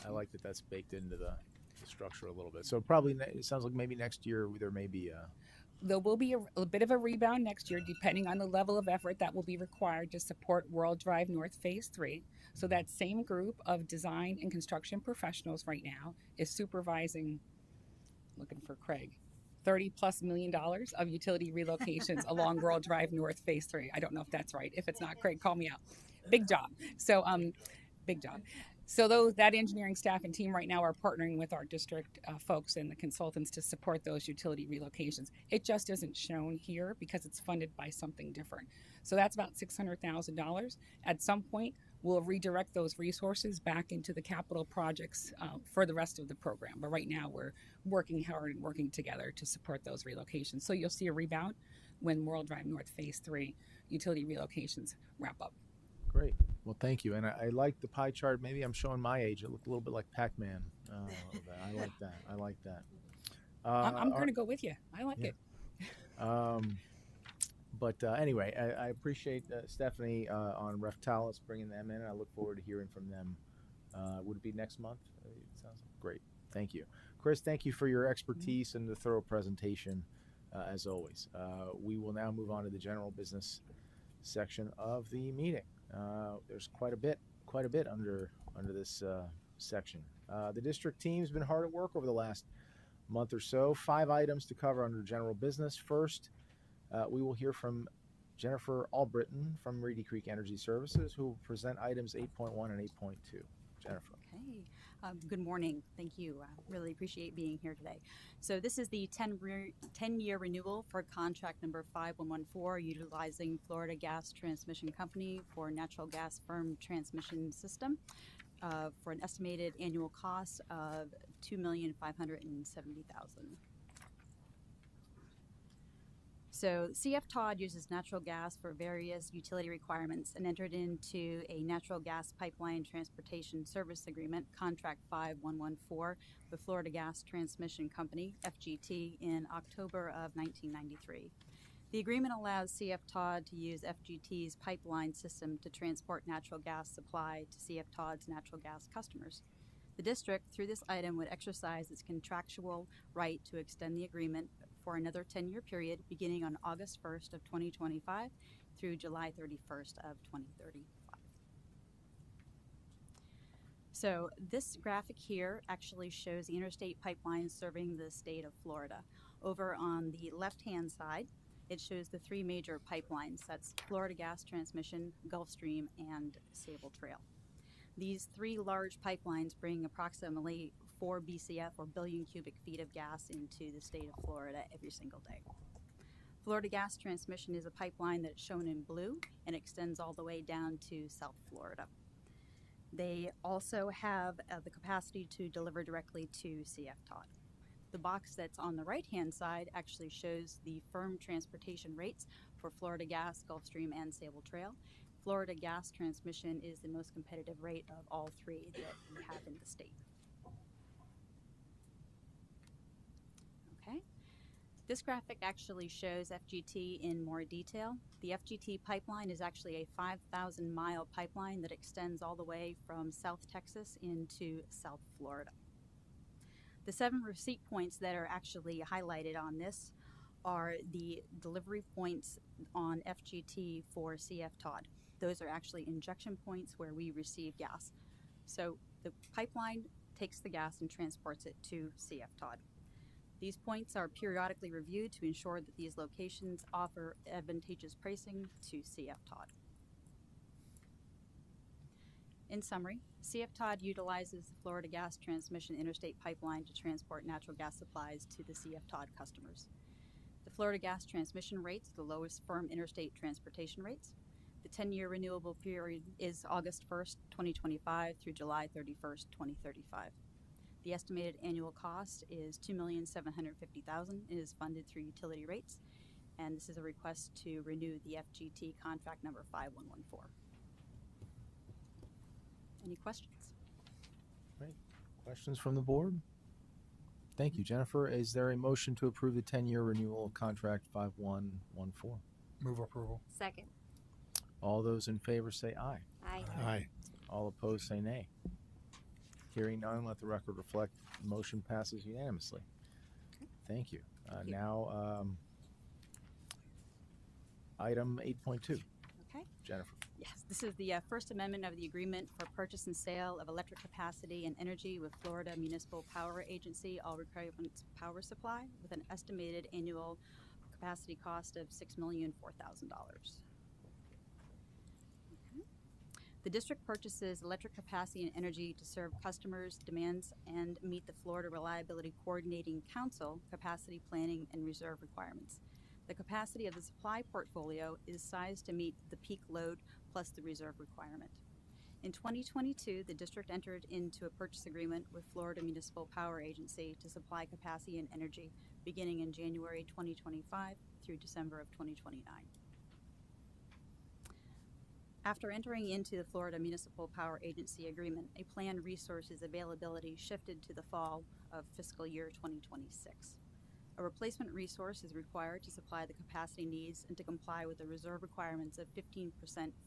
I like that that's baked into the structure a little bit. So probably it sounds like maybe next year there may be There will be a bit of a rebound next year, depending on the level of effort that will be required to support World Drive North Phase 3. So that same group of design and construction professionals right now is supervising, looking for Craig, $30+ million of utility relocations along World Drive North Phase 3. I don't know if that's right. If it's not, Craig, call me out. Big job. So, big job. So that engineering staff and team right now are partnering with our district folks and the consultants to support those utility relocations. It just isn't shown here because it's funded by something different. So that's about $600,000. At some point, we'll redirect those resources back into the capital projects for the rest of the program. But right now, we're working hard and working together to support those relocations. So you'll see a rebound when World Drive North Phase 3 utility relocations wrap up. Great. Well, thank you. And I like the pie chart. Maybe I'm showing my age. It looked a little bit like Pac-Man. I like that. I like that. I'm going to go with you. I like it. But anyway, I appreciate Stephanie on Reftalis bringing them in. I look forward to hearing from them. Would it be next month? It sounds great. Thank you. Chris, thank you for your expertise and the thorough presentation, as always. We will now move on to the general business section of the meeting. There's quite a bit under this section. The district team's been hard at work over the last month or so. 5 items to cover under general business. First, we will hear from Jennifer Albritton from Reedy Creek Energy Services, who will present items 8.1 and 8.2. Jennifer. Okay. Good morning. Thank you. I really appreciate being here today. So this is the 10-year renewal for contract number 5114, utilizing Florida Gas Transmission Company for natural gas firm transmission system for an estimated annual cost of $2,570,000. So CFTOD uses natural gas for various utility requirements and entered into a natural gas pipeline transportation service agreement, contract 5114, with Florida Gas Transmission Company, FGT, in October of 1993. The agreement allows CFTOD to use FGT's pipeline system to transport natural gas supply to CFTOD's natural gas customers. The district, through this item, would exercise its contractual right to extend the agreement for another 10-year period beginning on August 1st of 2025 through July 31st of 2035. So this graphic here actually shows the interstate pipelines serving the state of Florida. Over on the left-hand side, it shows the 3 major pipelines. That's Florida Gas Transmission, Gulfstream, and Sable Trail. These 3 large pipelines bring approximately 4 BCF or billion cubic feet of gas into the state of Florida every single day. Florida Gas Transmission is a pipeline that's shown in blue and extends all the way down to South Florida. They also have the capacity to deliver directly to CFTOD. The box that's on the right-hand side actually shows the firm transportation rates for Florida Gas, Gulfstream, and Sable Trail. Florida Gas Transmission is the most competitive rate of all 3 that we have in the state. Okay. This graphic actually shows FGT in more detail. The FGT pipeline is actually a 5,000-mile pipeline that extends all the way from South Texas into South Florida. The 7 receipt points that are actually highlighted on this are the delivery points on FGT for CFTOD. Those are actually injection points where we receive gas. So the pipeline takes the gas and transports it to CFTOD. These points are periodically reviewed to ensure that these locations offer advantageous pricing to CFTOD. In summary, CFTOD utilizes the Florida Gas Transmission Interstate Pipeline to transport natural gas supplies to the CFTOD customers. The Florida Gas Transmission rates are the lowest firm interstate transportation rates. The 10-year renewable period is August 1st, 2025 through July 31st, 2035. The estimated annual cost is $2,750,000 and is funded through utility rates. And this is a request to renew the FGT contract number 5114. Any questions? Great. Questions from the board? Thank you, Jennifer. Is there a motion to approve the 10-year renewal of contract 5114? Move approval. Second. All those in favor say aye. Aye. Aye. All opposed say nay. Hearing none, let the record reflect the motion passes unanimously. Thank you. Thank you. Now, item 8.2. Okay. Jennifer. Yes, this is the First Amendment of the Agreement for Purchase and Sale of Electric Capacity and Energy with Florida Municipal Power Agency, all requirements power supply, with an estimated annual capacity cost of $6,004,000. The district purchases electric capacity and energy to serve customers' demands and meet the Florida Reliability Coordinating Council capacity planning and reserve requirements. The capacity of the supply portfolio is sized to meet the peak load plus the reserve requirement. In 2022, the district entered into a purchase agreement with Florida Municipal Power Agency to supply capacity and energy beginning in January 2025 through December of 2029. After entering into the Florida Municipal Power Agency agreement, a planned resources availability shifted to the fall of fiscal year 2026. A replacement resource is required to supply the capacity needs and to comply with the reserve requirements of 15%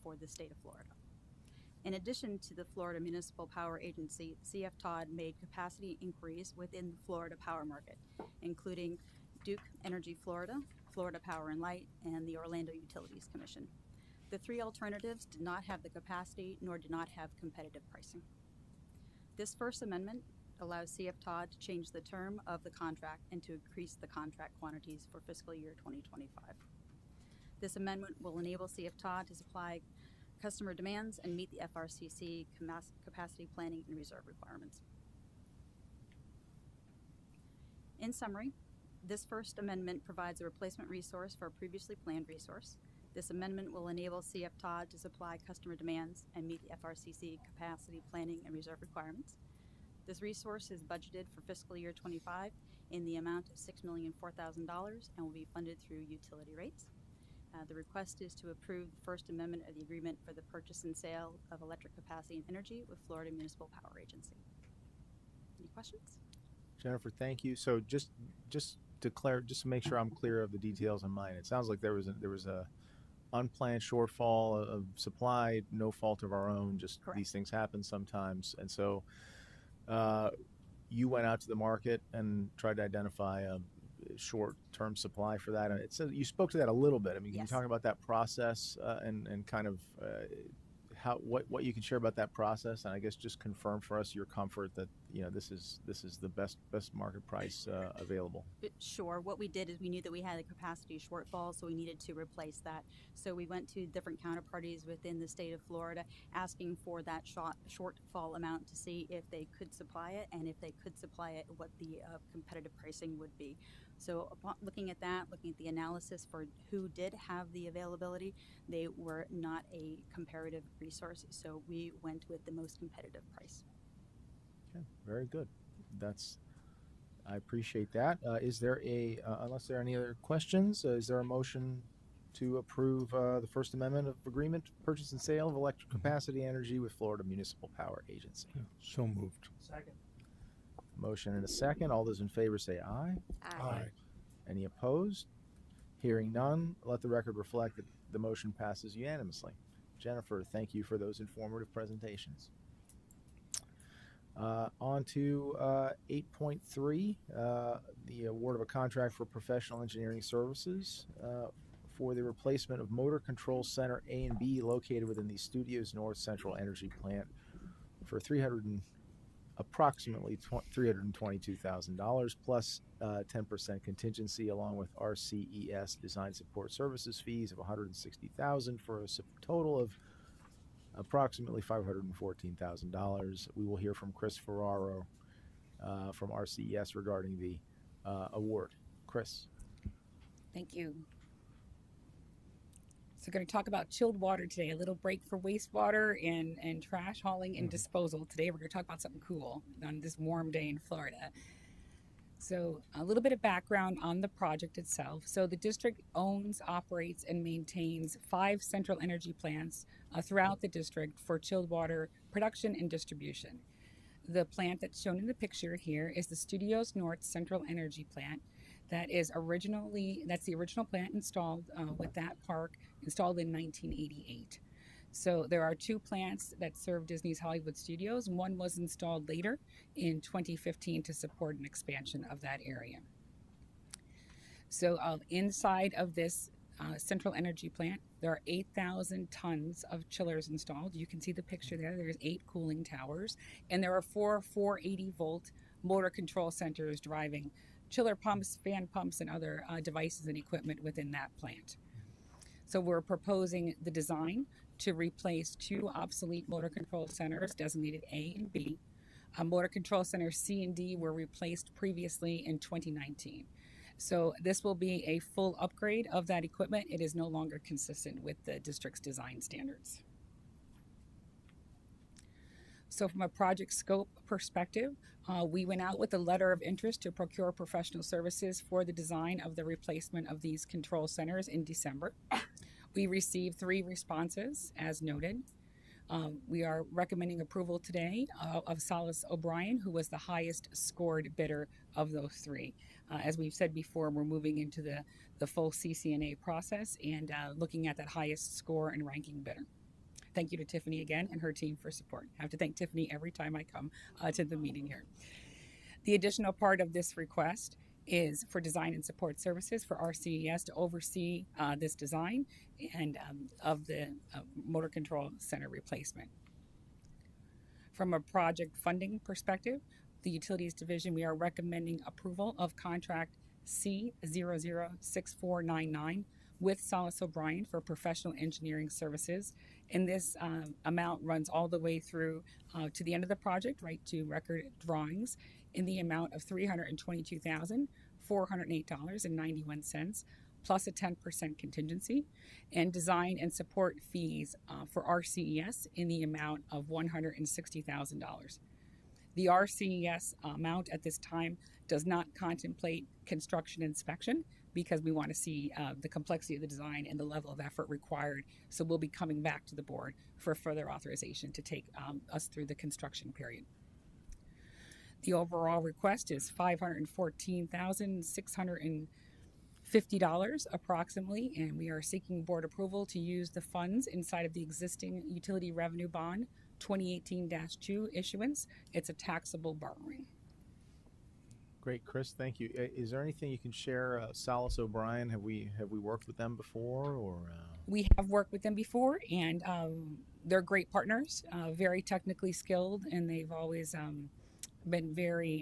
for the state of Florida. In addition to the Florida Municipal Power Agency, CFTOD made capacity inquiries within the Florida power market, including Duke Energy Florida, Florida Power and Light, and the Orlando Utilities Commission. The three alternatives did not have the capacity nor did not have competitive pricing. This First Amendment allows CFTOD to change the term of the contract and to increase the contract quantities for fiscal year 2025. This amendment will enable CFTOD to supply customer demands and meet the FRCC capacity planning and reserve requirements. In summary, this First Amendment provides a replacement resource for a previously planned resource. This amendment will enable CFTOD to supply customer demands and meet the FRCC capacity planning and reserve requirements. This resource is budgeted for fiscal year 25 in the amount of $6,004,000 and will be funded through utility rates. The request is to approve the First Amendment of the Agreement for the Purchase and Sale of Electric Capacity and Energy with Florida Municipal Power Agency. Any questions? Jennifer, thank you. So just to make sure I'm clear of the details on mine, it sounds like there was a unplanned shortfall of supply, no fault of our own. Just Correct. These things happen sometimes, and so you went out to the market and tried to identify a short-term supply for that. And you spoke to that a little bit. I mean, can Yes. you talk about that process and kind of what you can share about that process, and I guess just confirm for us your comfort that this is the best market price available. Sure. What we did is we knew that we had a capacity shortfall, so we needed to replace that. So we went to different counterparties within the state of Florida asking for that shortfall amount to see if they could supply it, and if they could supply it, what the competitive pricing would be. So upon looking at that, looking at the analysis for who did have the availability, they were not a comparative resource, so we went with the most competitive price. Okay, very good. I appreciate that. Is there unless there are any other questions, is there a motion to approve the First Amendment of Agreement, Purchase and Sale of Electric Capacity Energy with Florida Municipal Power Agency? So moved. Second. Motion and a second. All those in favor say aye. Aye. Any opposed? Hearing none, let the record reflect that the motion passes unanimously. Jennifer, thank you for those informative presentations. On to 8.3, the award of a contract for professional engineering services for the replacement of motor control center A and B located within the Studios North Central Energy Plant for approximately $322,000 plus 10% contingency, along with RCES design support services fees of $160,000 for a total of approximately $514,000. We will hear from Chris Ferraro from RCES regarding the award. Chris. Thank you. So we're going to talk about chilled water today, a little break for wastewater and trash hauling and disposal. Today we're going to talk about something cool on this warm day in Florida. So a little bit of background on the project itself. So the district owns, operates, and maintains 5 central energy plants throughout the district for chilled water production and distribution. The plant that's shown in the picture here is the Studios North Central Energy Plant. That's the original plant installed with that park, installed in 1988. So there are 2 plants that serve Disney's Hollywood Studios. One was installed later in 2015 to support an expansion of that area. So inside of this central energy plant, there are 8,000 tons of chillers installed. You can see the picture there. There's 8 cooling towers, and there are 4 480-volt motor control centers driving chiller pumps, fan pumps, and other devices and equipment within that plant. So we're proposing the design to replace 2 obsolete motor control centers designated A and B. Motor control centers C and D were replaced previously in 2019. So this will be a full upgrade of that equipment. It is no longer consistent with the district's design standards. So from a project scope perspective, we went out with a letter of interest to procure professional services for the design of the replacement of these control centers in December. We received 3 responses, as noted. We are recommending approval today of Salas O'Brien, who was the highest scored bidder of those 3. As we've said before, we're moving into the full CCNA process and looking at that highest score and ranking bidder. Thank you to Tiffany again and her team for support. I have to thank Tiffany every time I come to the meeting here. The additional part of this request is for design and support services for RCES to oversee this design and of the motor control center replacement. From a project funding perspective, the Utilities Division, we are recommending approval of contract C006499 with Salas O'Brien for professional engineering services. And this amount runs all the way through to the end of the project, right to record drawings, in the amount of $322,408.91, plus a 10% contingency, and design and support fees for RCES in the amount of $160,000. The RCES amount at this time does not contemplate construction inspection because we want to see the complexity of the design and the level of effort required. So we'll be coming back to the board for further authorization to take us through the construction period. The overall request is $514,650 approximately, and we are seeking board approval to use the funds inside of the existing utility revenue bond 2018-2 issuance. It's a taxable borrowing. Great, Chris. Thank you. Is there anything you can share? Salas O'Brien, have we worked with them before, or? We have worked with them before, and they're great partners, very technically skilled, and they've always been very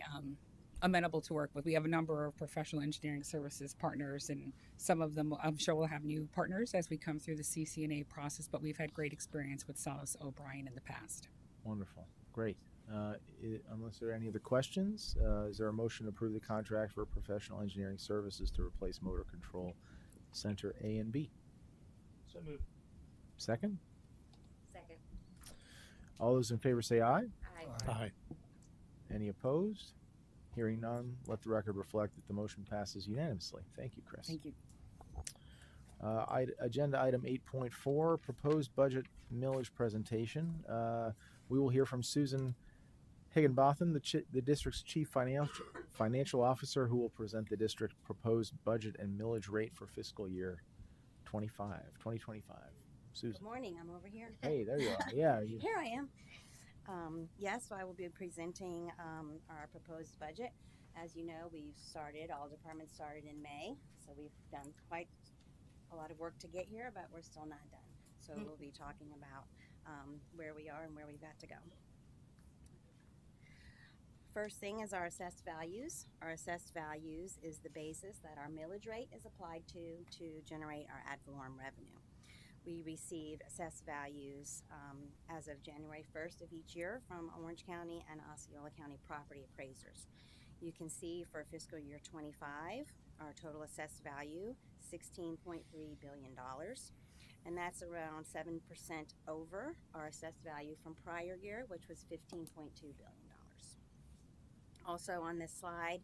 amenable to work with. We have a number of professional engineering services partners, and some of them I'm sure we'll have new partners as we come through the CCNA process, but we've had great experience with Salas O'Brien in the past. Wonderful. Great. Unless there are any other questions, is there a motion to approve the contract for professional engineering services to replace motor control center A and B? So moved. Second? Second. All those in favor say aye. Aye. Aye. Any opposed? Hearing none, let the record reflect that the motion passes unanimously. Thank you, Chris. Thank you. Agenda item 8.4, proposed budget millage presentation. We will hear from Susan Higginbotham, the district's chief financial officer, who will present the district proposed budget and millage rate for fiscal year 2025. Susan. Good morning. I'm over here. Hey, there you are. Yeah. Here I am. Yes, so I will be presenting our proposed budget. As you know, all departments started in May, so we've done quite a lot of work to get here, but we're still not done. So we'll be talking about where we are and where we've got to go. First thing is our assessed values. Our assessed values is the basis that our millage rate is applied to generate our ad valorem revenue. We receive assessed values as of January 1st of each year from Orange County and Osceola County property appraisers. You can see for fiscal year 25, our total assessed value, $16.3 billion. And that's around 7% over our assessed value from prior year, which was $15.2 billion. Also on this slide,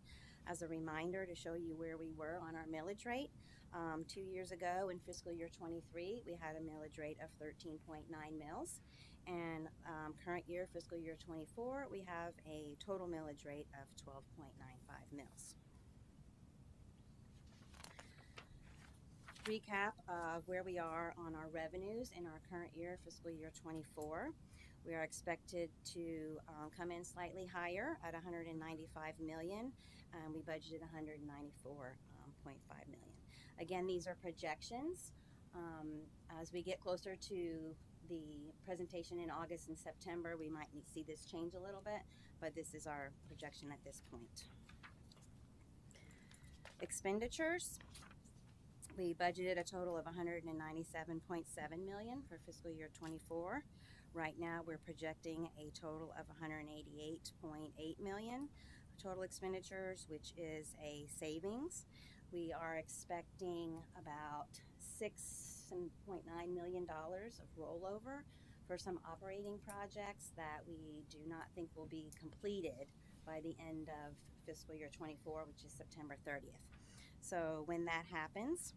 as a reminder to show you where we were on our millage rate. 2 years ago in fiscal year 23, we had a millage rate of 13.9 mils. And current year, fiscal year 24, we have a total millage rate of 12.95 mils. Recap of where we are on our revenues in our current year, fiscal year 24. We are expected to come in slightly higher at 195 million. We budgeted 194.5 million. Again, these are projections. As we get closer to the presentation in August and September, we might see this change a little bit, but this is our projection at this point. Expenditures. We budgeted a total of 197.7 million for fiscal year 24. Right now, we're projecting a total of 188.8 million total expenditures, which is a savings. We are expecting about $6.9 million of rollover for some operating projects that we do not think will be completed by the end of fiscal year 24, which is September 30th. So when that happens,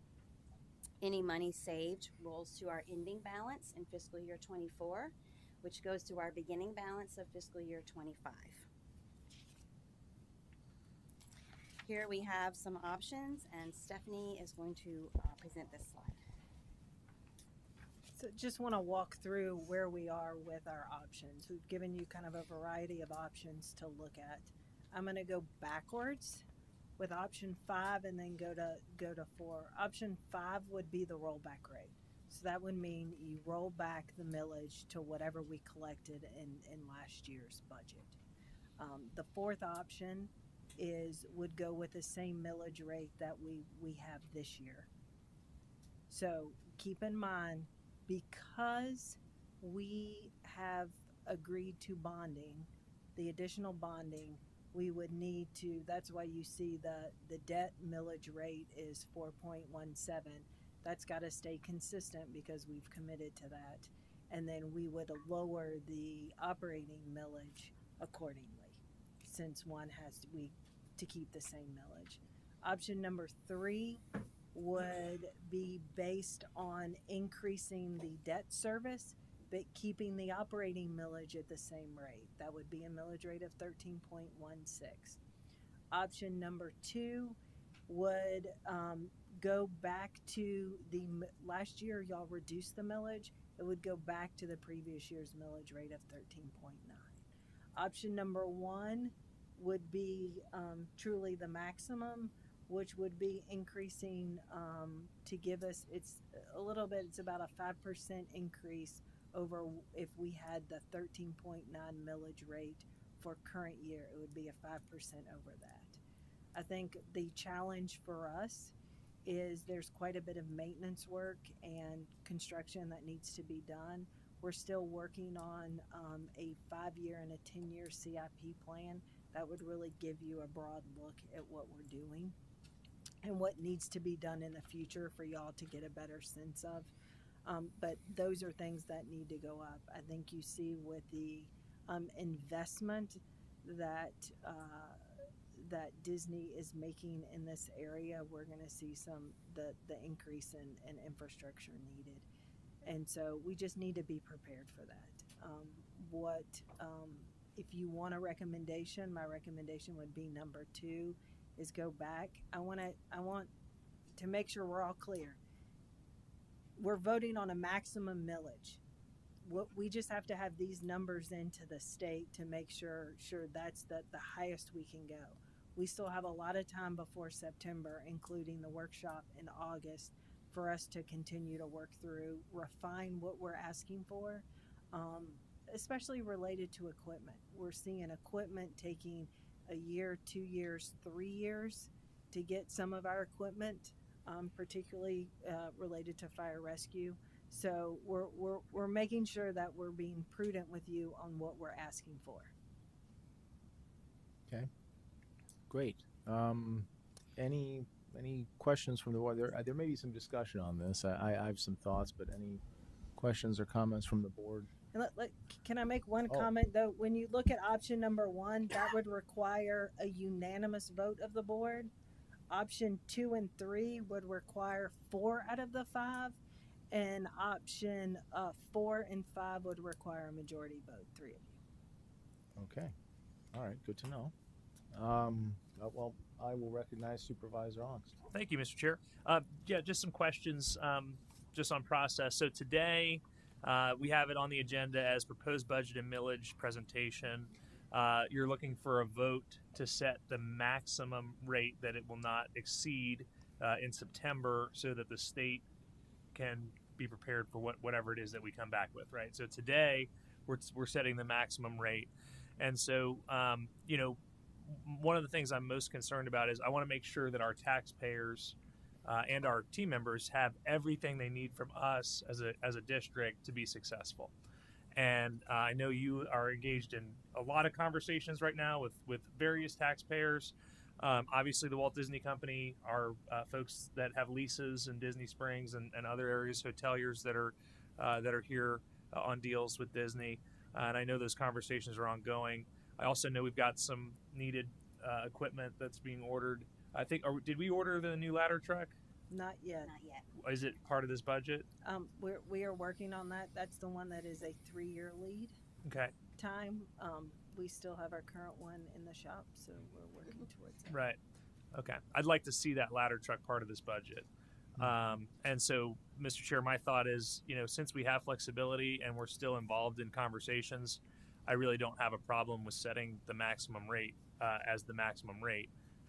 any money saved rolls to our ending balance in fiscal year 24, which goes to our beginning balance of fiscal year 25. Here we have some options, and Stephanie is going to present this slide. So just want to walk through where we are with our options. We've given you kind of a variety of options to look at. I'm going to go backwards with option 5 and then go to 4. Option 5 would be the rollback rate. So that would mean you roll back the millage to whatever we collected in last year's budget. The fourth option would go with the same millage rate that we have this year. So keep in mind, because we have agreed to bonding, the additional bonding, we would need to, that's why you see the debt millage rate is 4.17. That's got to stay consistent because we've committed to that. And then we would lower the operating millage accordingly, since one has to keep the same millage. Option number 3 would be based on increasing the debt service, but keeping the operating millage at the same rate. That would be a millage rate of 13.16. Option number 2 would go back to last year y'all reduced the millage. It would go back to the previous year's millage rate of 13.9. Option number 1 would be truly the maximum, which would be increasing to give us, it's about a 5% increase over if we had the 13.9 millage rate for current year. It would be a 5% over that. I think the challenge for us is there's quite a bit of maintenance work and construction that needs to be done. We're still working on a 5-year and a 10-year CIP plan that would really give you a broad look at what we're doing and what needs to be done in the future for y'all to get a better sense of. But those are things that need to go up. I think you see with the investment that Disney is making in this area, we're going to see the increase in infrastructure needed. And so we just need to be prepared for that. If you want a recommendation, my recommendation would be number 2 is go back. I want to make sure we're all clear. We're voting on a maximum millage. We just have to have these numbers into the state to make sure that's the highest we can go. We still have a lot of time before September, including the workshop in August, for us to continue to work through, refine what we're asking for, especially related to equipment. We're seeing equipment taking a year, 2 years, 3 years to get some of our equipment, particularly related to fire rescue. So we're making sure that we're being prudent with you on what we're asking for. Okay, great. Any questions from the board? There may be some discussion on this. I have some thoughts, but any questions or comments from the board? And can I make one Oh. comment though? When you look at option number 1, that would require a unanimous vote of the board. Option 2 and 3 would require 4 out of the 5, and option 4 and 5 would require a majority vote, 3 of you. Okay, all right, good to know. Well, I will recognize Supervisor Ongst. Thank you, Mr. Chair. Yeah, just some questions just on process. So today we have it on the agenda as proposed budget and millage presentation. You're looking for a vote to set the maximum rate that it will not exceed in September so that the state can be prepared for whatever it is that we come back with, right? So today we're setting the maximum rate. And so, you know, one of the things I'm most concerned about is I want to make sure that our taxpayers and our team members have everything they need from us as a district to be successful. And I know you are engaged in a lot of conversations right now with various taxpayers. Obviously, the Walt Disney Company are folks that have leases in Disney Springs and other areas, hoteliers that are here on deals with Disney. And I know those conversations are ongoing. I also know we've got some needed equipment that's being ordered. I think, did we order the new ladder truck? Not yet. Not yet. Is it part of this budget? We are working on that. That's the one that is a 3-year lead Okay. time. We still have our current one in the shop, so we're working towards that. Right. Okay. I'd like to see that ladder truck part of this budget. And so, Mr. Chair, my thought is, you know, since we have flexibility and we're still involved in conversations, I really don't have a problem with setting the maximum rate as the maximum rate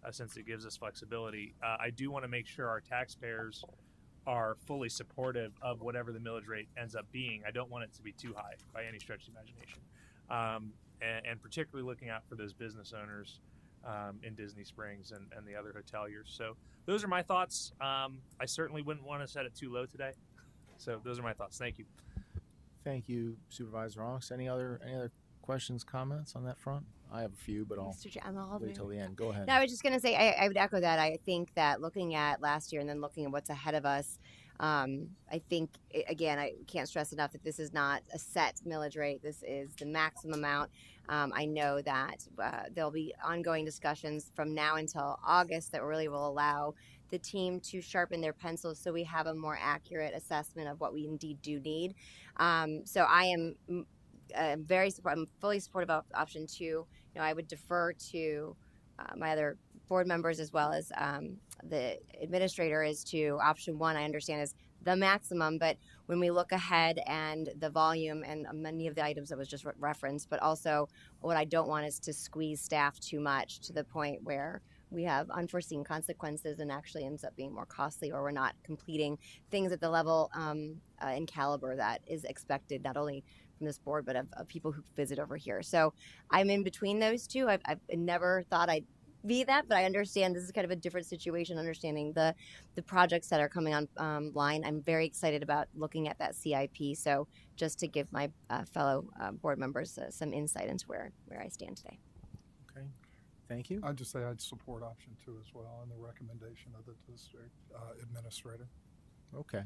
since it gives us flexibility. I do want to make sure our taxpayers are fully supportive of whatever the millage rate ends up being. I don't want it to be too high by any stretch of the imagination. And particularly looking out for those business owners in Disney Springs and the other hoteliers. So those are my thoughts. I certainly wouldn't want to set it too low today. So those are my thoughts. Thank you. Thank you, Supervisor Ongst. Any other questions, comments on that front? I have a few, but I'll Mr. Chair, wait till the end. Go ahead. No, I was just going to say, I would echo that. I think that looking at last year and then looking at what's ahead of us, I think, again, I can't stress enough that this is not a set millage rate. This is the maximum amount. I know that there'll be ongoing discussions from now until August that really will allow the team to sharpen their pencils so we have a more accurate assessment of what we indeed do need. So I am I'm fully supportive of option 2. You know, I would defer to my other board members as well as the administrator as to option 1. I understand is the maximum, but when we look ahead and the volume and many of the items that was just referenced, but also what I don't want is to squeeze staff too much to the point where we have unforeseen consequences and actually ends up being more costly, or we're not completing things at the level and caliber that is expected, not only from this board, but of people who visit over here. So I'm in between those two. I've never thought I'd be that, but I understand this is kind of a different situation, understanding the projects that are coming on line. I'm very excited about looking at that CIP. So just to give my fellow board members some insight into where I stand today. Okay. Thank you. I'd just say I'd support option 2 as well and the recommendation of the district administrator. Okay.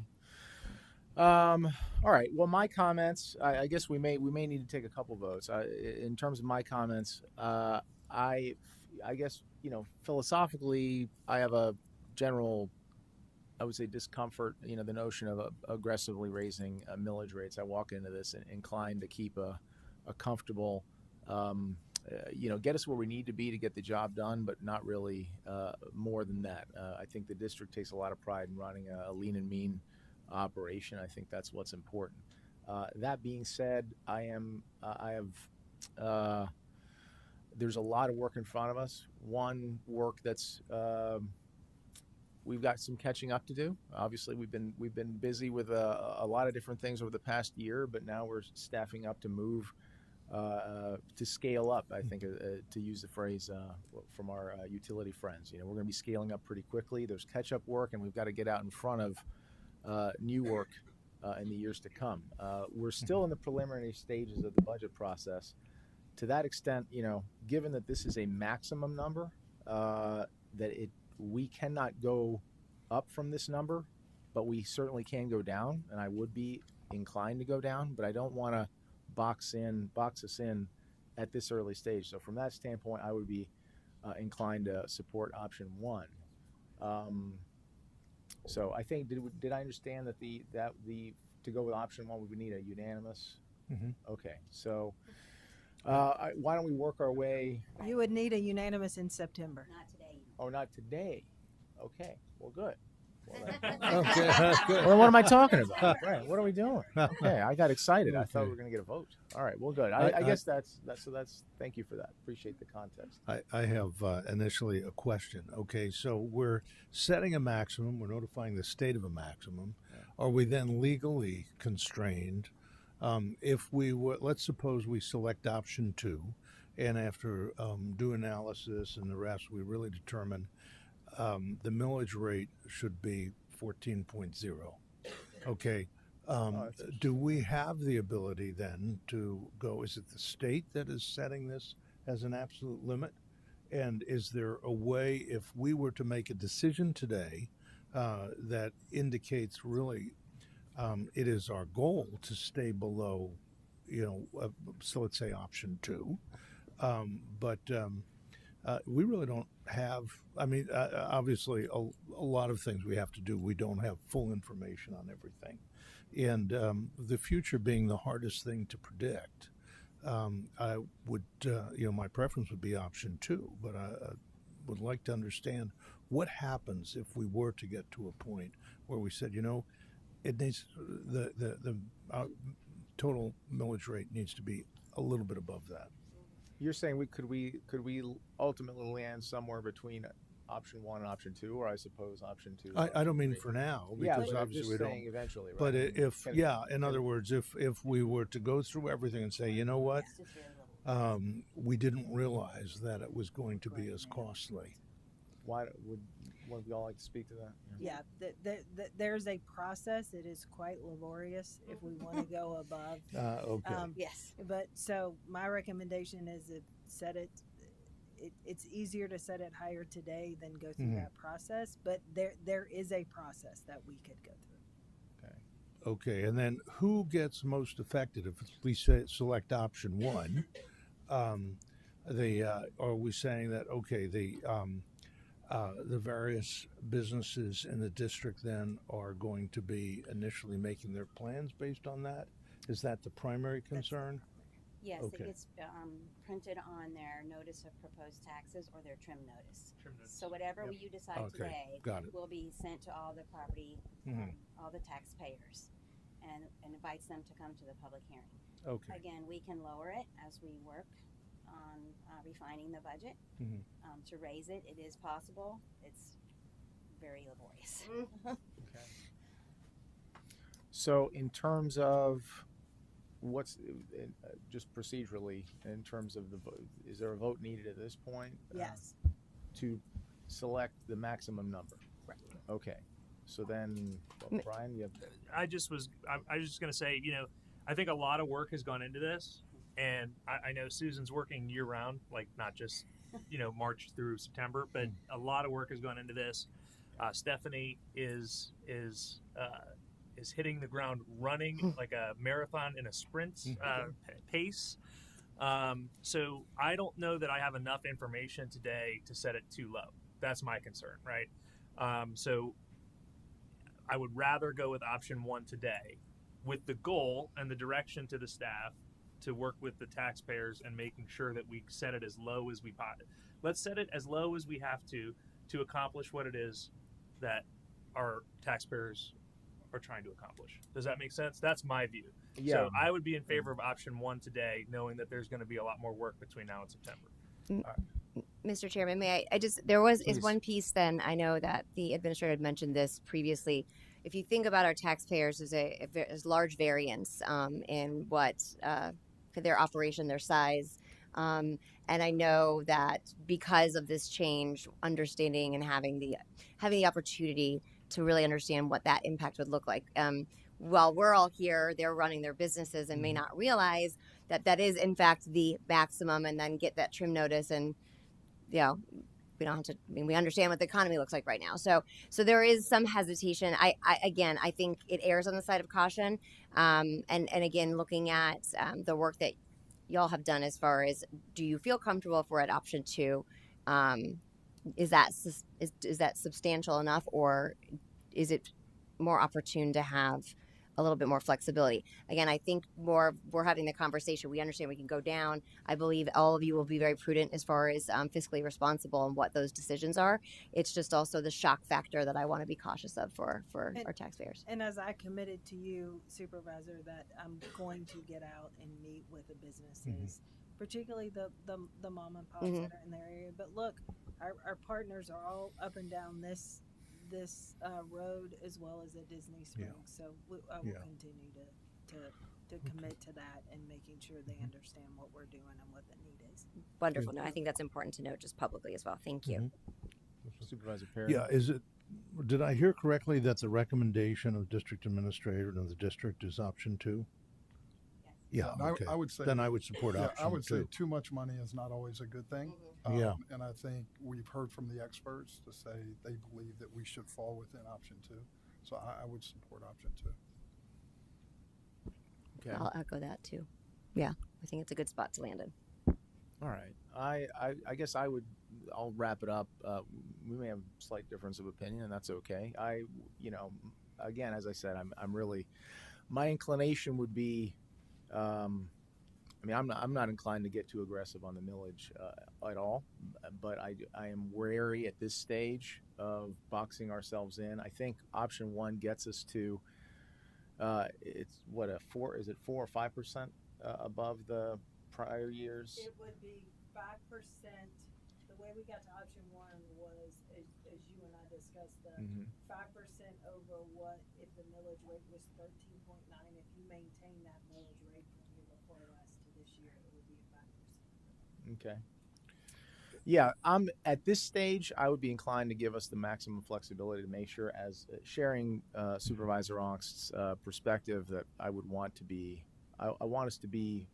All right. Well, my comments. I guess we may need to take a couple votes. In terms of my comments, I guess, you know, philosophically, I have a general, I would say, discomfort. You know, the notion of aggressively raising millage rates. I walk into this inclined to keep a comfortable. You know, get us where we need to be to get the job done, but not really more than that. I think the district takes a lot of pride in running a lean and mean operation. I think that's what's important. That being said, there's a lot of work in front of us. One, work that's we've got some catching up to do. Obviously, we've been busy with a lot of different things over the past year, but now we're staffing up to move. To scale up, I think, to use the phrase from our utility friends. You know, we're going to be scaling up pretty quickly. There's catch-up work, and we've got to get out in front of new work in the years to come. We're still in the preliminary stages of the budget process. To that extent, given that this is a maximum number, we cannot go up from this number, but we certainly can go down, and I would be inclined to go down, but I don't want to box us in at this early stage. So from that standpoint, I would be inclined to support option 1. So I think did I understand that to go with option 1 we would need a unanimous? Okay, so why don't we work our way? You would need a unanimous in September. Not today. Oh, not today. Okay, well, good. Okay, that's good. Well, what am I talking about? Right, what are we doing? Okay, I got excited. I thought we were going to get a vote. All right, well, good. I guess that's thank you for that. Appreciate the context. I have initially a question. Okay, so we're setting a maximum. We're notifying the state of a maximum. Are we then legally constrained? If we were, let's suppose we select option 2, and after due analysis and the rest, we really determine the millage rate should be 14.0. Okay. Do we have the ability then to go? Is it the state that is setting this as an absolute limit? And is there a way, if we were to make a decision today that indicates really it is our goal to stay below, so let's say option 2, but we really don't have, obviously a lot of things we have to do. We don't have full information on everything. And the future being the hardest thing to predict, I would, my preference would be option 2, but I would like to understand what happens if we were to get to a point where we said, it needs, the total millage rate needs to be a little bit above that. You're saying could we ultimately land somewhere between option 1 and option 2, or I suppose option 2? I don't mean for now, because obviously we don't. Eventually, right? But in other words, if we were to go through everything and say, you know what, we didn't realize that it was going to be as costly. Why would one of y'all like to speak to that? Yeah, there's a process. It is quite laborious if we want to go above. Okay. Yes. But so my recommendation is to set it. It's easier to set it higher today than go through that process. But there is a process that we could go through. Okay, and then who gets most affected if we select option 1? Are we saying that the various businesses in the district then are going to be initially making their plans based on that? Is that the primary concern? Yes, Okay. it gets printed on their notice of proposed taxes or their trim notice. So whatever you decide today will be sent to all the property, all the taxpayers, and invites them to come to the public hearing. Okay. Again, we can lower it as we work on refining the budget. To raise it, it is possible. It's very laborious. Okay. So in terms of what's just procedurally, in terms of the vote, is there a vote needed at this point? Yes. To select the maximum number. Right. Okay. So then, Brian, you have. I was just going to say, I think a lot of work has gone into this, and I know Susan's working year round, like not just, March through September, but a lot of work has gone into this. Stephanie is hitting the ground running like a marathon in a sprint pace. So I don't know that I have enough information today to set it too low. That's my concern, right? So I would rather go with option 1 today, with the goal and the direction to the staff to work with the taxpayers and making sure that we set it as low as we possibly. Let's set it as low as we have to accomplish what it is that our taxpayers are trying to accomplish. Does that make sense? That's my view. Yeah. So I would be in favor of option 1 today, knowing that there's going to be a lot more work between now and September. Mr. Chairman, may I just, is one piece then, I know that the administrator had mentioned this previously. If you think about our taxpayers, there's large variance in what their operation, their size. And I know that because of this change, understanding and having the opportunity to really understand what that impact would look like, while we're all here, they're running their businesses and may not realize that that is in fact the maximum, and then get that trim notice. And you know, we don't have to, I mean, we understand what the economy looks like right now. So there is some hesitation. I think it errs on the side of caution. And again, looking at the work that y'all have done as far as, do you feel comfortable if we're at option 2? Is that substantial enough, or is it more opportune to have a little bit more flexibility? Again, I think we're having the conversation. We understand we can go down. I believe all of you will be very prudent as far as fiscally responsible and what those decisions are. It's just also the shock factor that I want to be cautious of for our taxpayers. And as I committed to you, Supervisor, that I'm going to get out and meet with the businesses, particularly the mom and pops that are in their area. But look, our partners are all up and down this road, as well as at Disney Springs. So I will continue to commit to that and making sure they understand what we're doing and what the need is. Wonderful. No, I think that's important to note just publicly as well. Thank you. Supervisor Perry. Yeah, did I hear correctly that the recommendation of district administrator and of the district is option 2? Yeah, okay. I would say, then I would support option 2. I would say too much money is not always a good thing. And I think we've heard from the experts to say they believe that we should fall within option 2. So I would support option 2. Okay. I'll echo that too. Yeah, I think it's a good spot to land in. All right. I guess I'll wrap it up. We may have a slight difference of opinion, and that's okay. Again, as I said, I'm really, my inclination would be, I'm not inclined to get too aggressive on the millage at all, but I am wary at this stage of boxing ourselves in. I think option 1 gets us to, it's what, a 4, is it 4 or 5% above the prior years? It would be 5%. The way we got to option 1 was, as you and I discussed, the 5% over what if the millage rate was 13.9. If you maintain that millage rate from year before last to this year, it would be 5%. Okay. Yeah, at this stage, I would be inclined to give us the maximum flexibility to make sure, as sharing Supervisor Onk's perspective, that I would want to be, I want us to be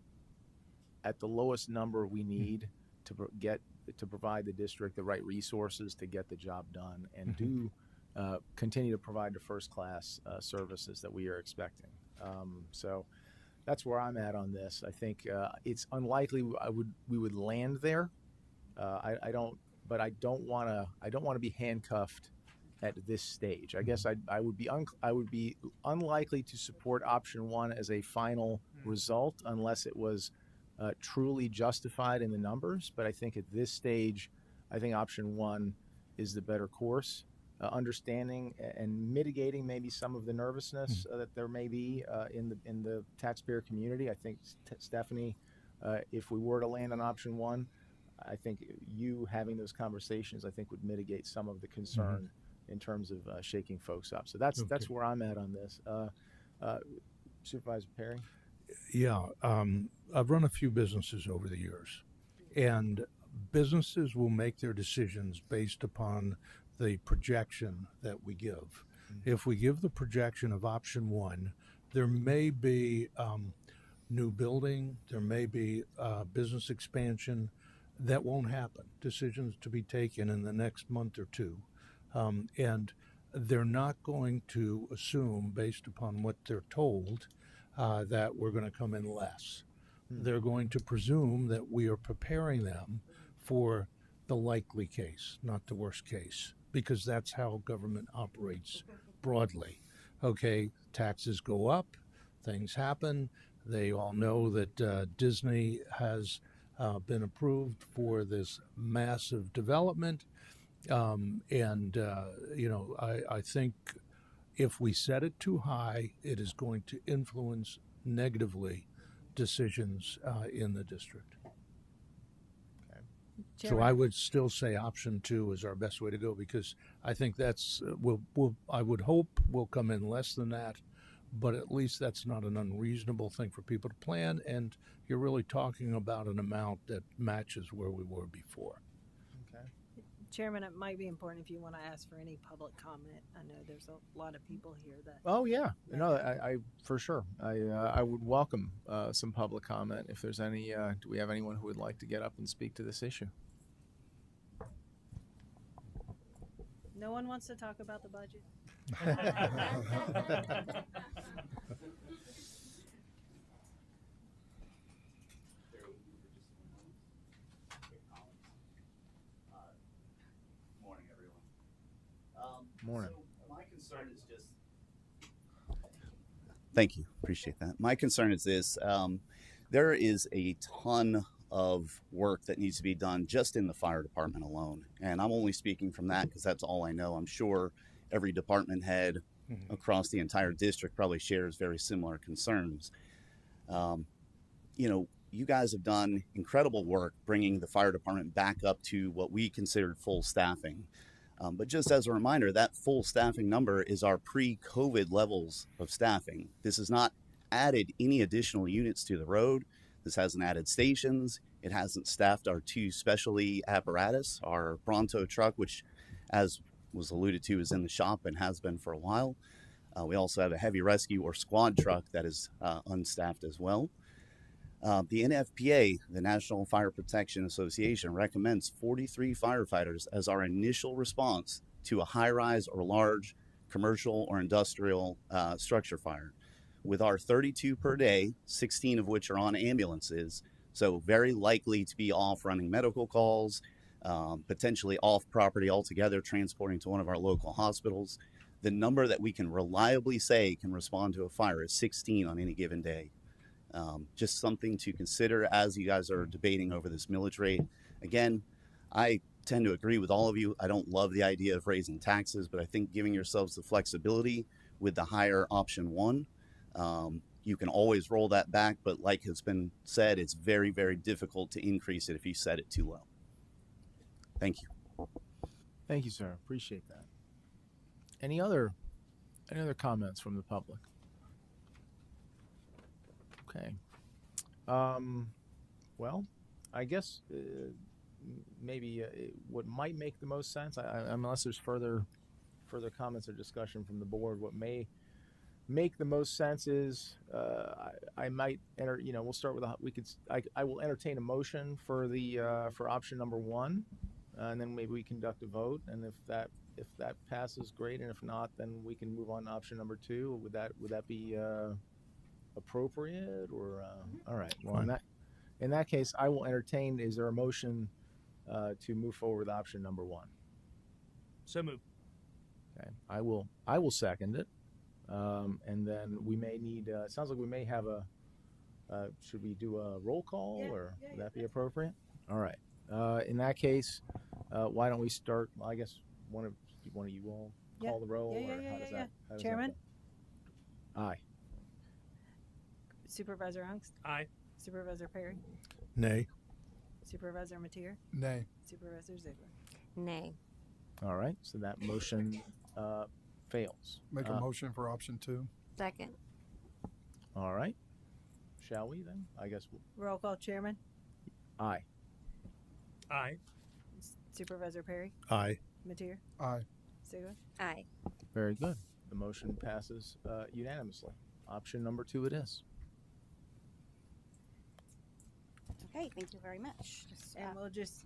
at the lowest number we need to provide the district the right resources to get the job done and do continue to provide the first-class services that we are expecting. So that's where I'm at on this. I think it's unlikely we would land there. I don't want to be handcuffed at this stage. I guess I would be unlikely to support option 1 as a final result unless it was truly justified in the numbers. But I think at this stage, I think option 1 is the better course. Understanding and mitigating maybe some of the nervousness that there may be in the taxpayer community. I think Stephanie, if we were to land on option 1, I think you having those conversations, I think, would mitigate some of the concern in terms of shaking folks up. So that's where I'm at on this. Supervisor Perry? Yeah, I've run a few businesses over the years, and businesses will make their decisions based upon the projection that we give. If we give the projection of option 1, there may be new building, there may be business expansion that won't happen. Decisions to be taken in the next month or 2. And they're not going to assume, based upon what they're told, that we're going to come in less. They're going to presume that we are preparing them for the likely case, not the worst case, because that's how government operates broadly. Okay, taxes go up, things happen. They all know that Disney has been approved for this massive development. I think if we set it too high, it is going to influence negatively decisions in the district. So I would still say option 2 is our best way to go, because I think that's I would hope we'll come in less than that, but at least that's not an unreasonable thing for people to plan, and you're really talking about an amount that matches where we were before. Okay. Chairman, it might be important if you want to ask for any public comment. I know there's a lot of people here that. Oh yeah, no, I for sure. I would welcome some public comment if there's any. Do we have anyone who would like to get up and speak to this issue? No one wants to talk about the budget. Morning, everyone. Morning. So my concern is just. Thank you. Appreciate that. My concern is this. There is a ton of work that needs to be done just in the fire department alone. And I'm only speaking from that because that's all I know. I'm sure every department head across the entire district probably shares very similar concerns. You guys have done incredible work bringing the fire department back up to what we considered full staffing. But just as a reminder, that full staffing number is our pre-COVID levels of staffing. This has not added any additional units to the road. This hasn't added stations. It hasn't staffed our 2 specialty apparatus, our Bronto truck, which, as was alluded to, is in the shop and has been for a while. We also have a heavy rescue or squad truck that is unstaffed as well. The NFPA, the National Fire Protection Association, recommends 43 firefighters as our initial response to a high-rise or large commercial or industrial structure fire. With our 32 per day, 16 of which are on ambulances, so very likely to be off running medical calls, potentially off property altogether, transporting to one of our local hospitals. The number that we can reliably say can respond to a fire is 16 on any given day. Just something to consider as you guys are debating over this millage rate. Again, I tend to agree with all of you. I don't love the idea of raising taxes, but I think giving yourselves the flexibility with the higher option 1, you can always roll that back. But like has been said, it's very, very difficult to increase it if you set it too low. Thank you. Thank you, sir. Appreciate that. Any other comments from the public? Okay. Well, I guess maybe what might make the most sense, unless there's further comments or discussion from the board, what may make the most sense is I might enter. We'll start with I will entertain a motion for for option number 1, and then maybe we conduct a vote, and if that passes, great, and if not, then we can move on to option number 2. Would that be appropriate or all right? Well, in that case, I will entertain. Is there a motion to move forward with option number 1? So moved. Okay, I will second it, and then we may need. It sounds like we may have a. Should we do a roll call, or would that be appropriate? All right. In that case, why don't we start? Well, I guess one of you all call the roll, or how does that? How does Chairman. That go? Aye. Supervisor Ungst. Aye. Supervisor Perry. Nay. Supervisor Mateer. Nay. Supervisor Ziegler. Nay. All right. So that motion fails. Make a motion for option 2. Second. All right. Shall we then? I guess. Roll call, Chairman. Aye. Aye. Supervisor Perry. Aye. Mateer. Aye. Ziegler. Aye. Very good. The motion passes unanimously. Option number 2 it is. Okay, thank you very much. And we'll just,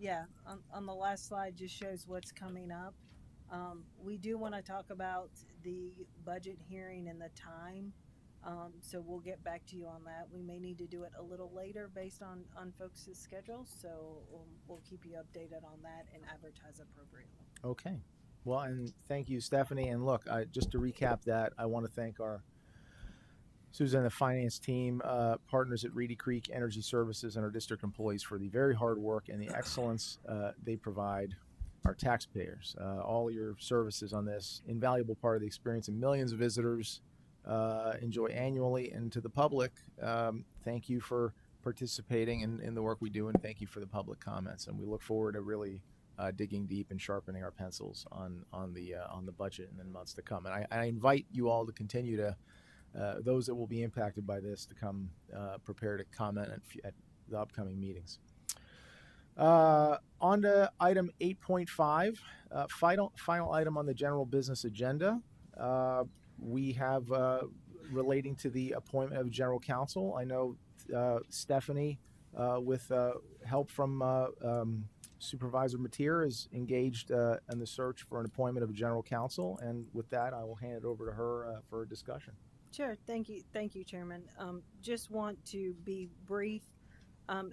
on the last slide just shows what's coming up. We do want to talk about the budget hearing and the time. So we'll get back to you on that. We may need to do it a little later based on folks' schedules. So we'll keep you updated on that and advertise appropriately. Okay. Well, and thank you, Stephanie. And look, just to recap that, I want to thank our Susan, the finance team, partners at Reedy Creek Energy Services, and our district employees for the very hard work and the excellence they provide our taxpayers. All your services on this invaluable part of the experience, and millions of visitors enjoy annually. And to the public, thank you for participating in the work we do, and thank you for the public comments. And we look forward to really digging deep and sharpening our pencils on the budget in the months to come. And I invite you all to continue to. Those that will be impacted by this to come prepared to comment at the upcoming meetings. On to item 8.5, final item on the general business agenda. We have relating to the appointment of general counsel. I know Stephanie, with help from Supervisor Mateer, is engaged in the search for an appointment of a general counsel. And with that, I will hand it over to her for a discussion. Sure. Thank you, Chairman. Just want to be brief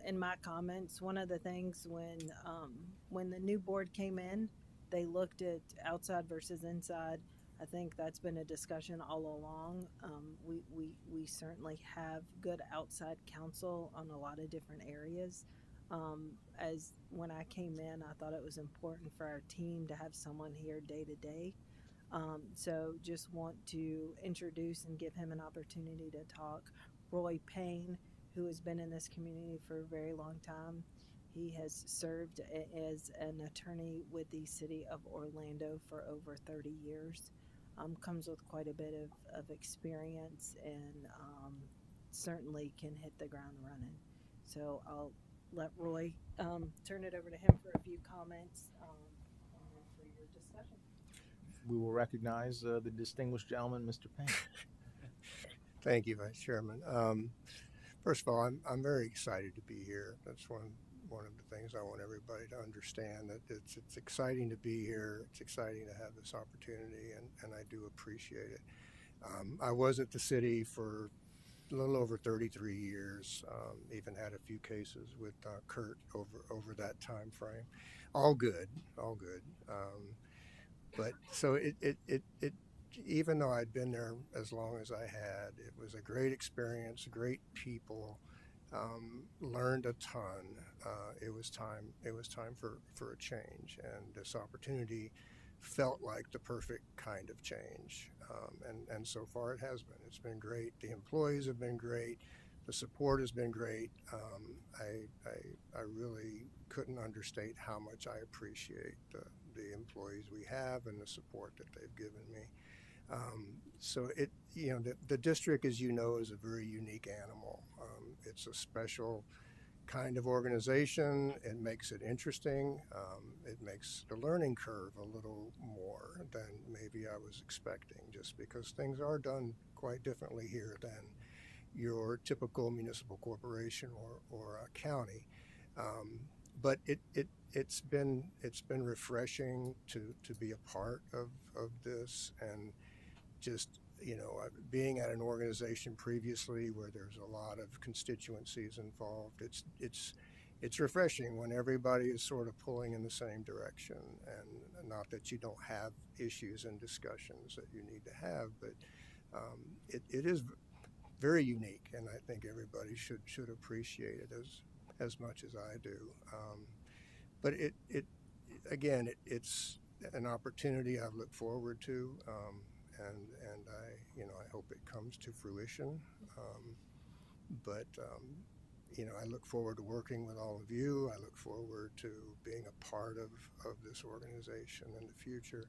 in my comments. One of the things when the new board came in, they looked at outside versus inside. I think that's been a discussion all along. We certainly have good outside counsel on a lot of different areas. As when I came in, I thought it was important for our team to have someone here day to day. So just want to introduce and give him an opportunity to talk. Roy Payne, who has been in this community for a very long time. He has served as an attorney with the city of Orlando for over 30 years. Comes with quite a bit of experience and certainly can hit the ground running. So I'll let Roy turn it over to him for a few comments and then for your discussion. We will recognize the distinguished gentleman, Mr. Payne. Thank you, Vice Chairman. First of all, I'm very excited to be here. That's one of the things I want everybody to understand, that it's exciting to be here. It's exciting to have this opportunity, and I do appreciate it. I was at the city for a little over 33 years. Even had a few cases with Kurt over that time frame. All good. But so it even though I'd been there as long as I had, it was a great experience, great people, learned a ton. It was time for a change, and this opportunity felt like the perfect kind of change. And so far it has been. It's been great. The employees have been great. The support has been great. I really couldn't understate how much I appreciate the employees we have and the support that they've given me. So the district, as you know, is a very unique animal. It's a special kind of organization. It makes it interesting. It makes the learning curve a little more than maybe I was expecting, just because things are done quite differently here than your typical municipal corporation or a county. But it's been refreshing to be a part of this, and just being at an organization previously where there's a lot of constituencies involved. It's refreshing when everybody is sort of pulling in the same direction, and not that you don't have issues and discussions that you need to have, but it is very unique, and I think everybody should appreciate it as much as I do. But it's an opportunity I've looked forward to, and I hope it comes to fruition. I look forward to working with all of you. I look forward to being a part of this organization in the future.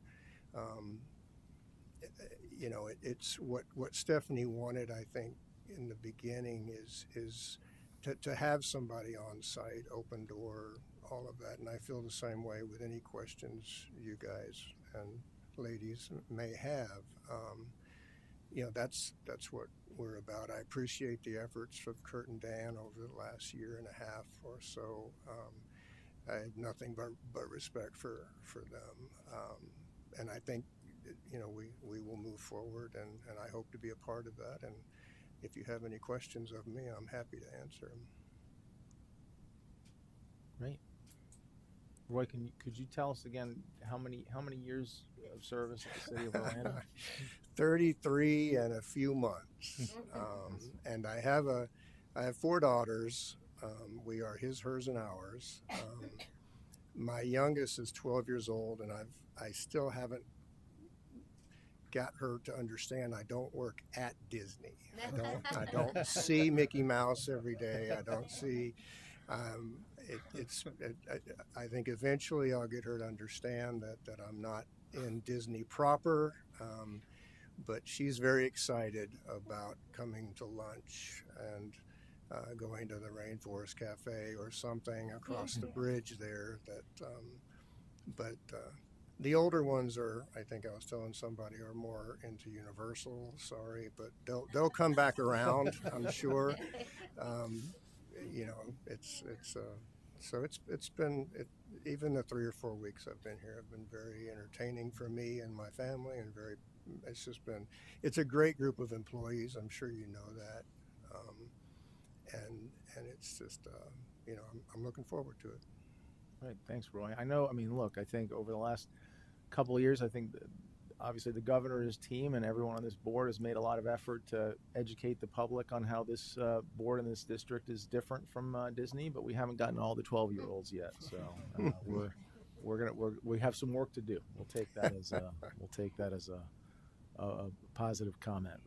It's what Stephanie wanted, I think, in the beginning is to have somebody on site, open door, all of that. And I feel the same way with any questions you guys and ladies may have. That's what we're about. I appreciate the efforts of Kurt and Dan over the last year and a half or so. I have nothing but respect for them. And I think we will move forward, and I hope to be a part of that. And if you have any questions of me, I'm happy to answer them. Great. Roy, could you tell us again how many years of service at the city of Orlando? 33 and a few months. And I have 4 daughters. We are his, hers, and ours. My youngest is 12 years old, and I still haven't got her to understand I don't work at Disney. I don't see Mickey Mouse every day. I don't see. I think eventually I'll get her to understand that I'm not in Disney proper. But she's very excited about coming to lunch, and going to the Rainforest Cafe or something across the bridge there. But the older ones are, I think I was telling somebody, are more into Universal. Sorry, but they'll come back around, I'm sure. You know, so it's been even the 3 or 4 weeks I've been here have been very entertaining for me and my family, and it's a great group of employees. I'm sure you know that, and it's just you know, I'm looking forward to it. Right. Thanks, Roy. I know. I mean, look, I think over the last couple of years, I think obviously the governor and his team and everyone on this board has made a lot of effort to educate the public on how this board in this district is different from Disney, but we haven't gotten all the 12-year-olds yet. So we have some work to do. We'll take that as a positive comment.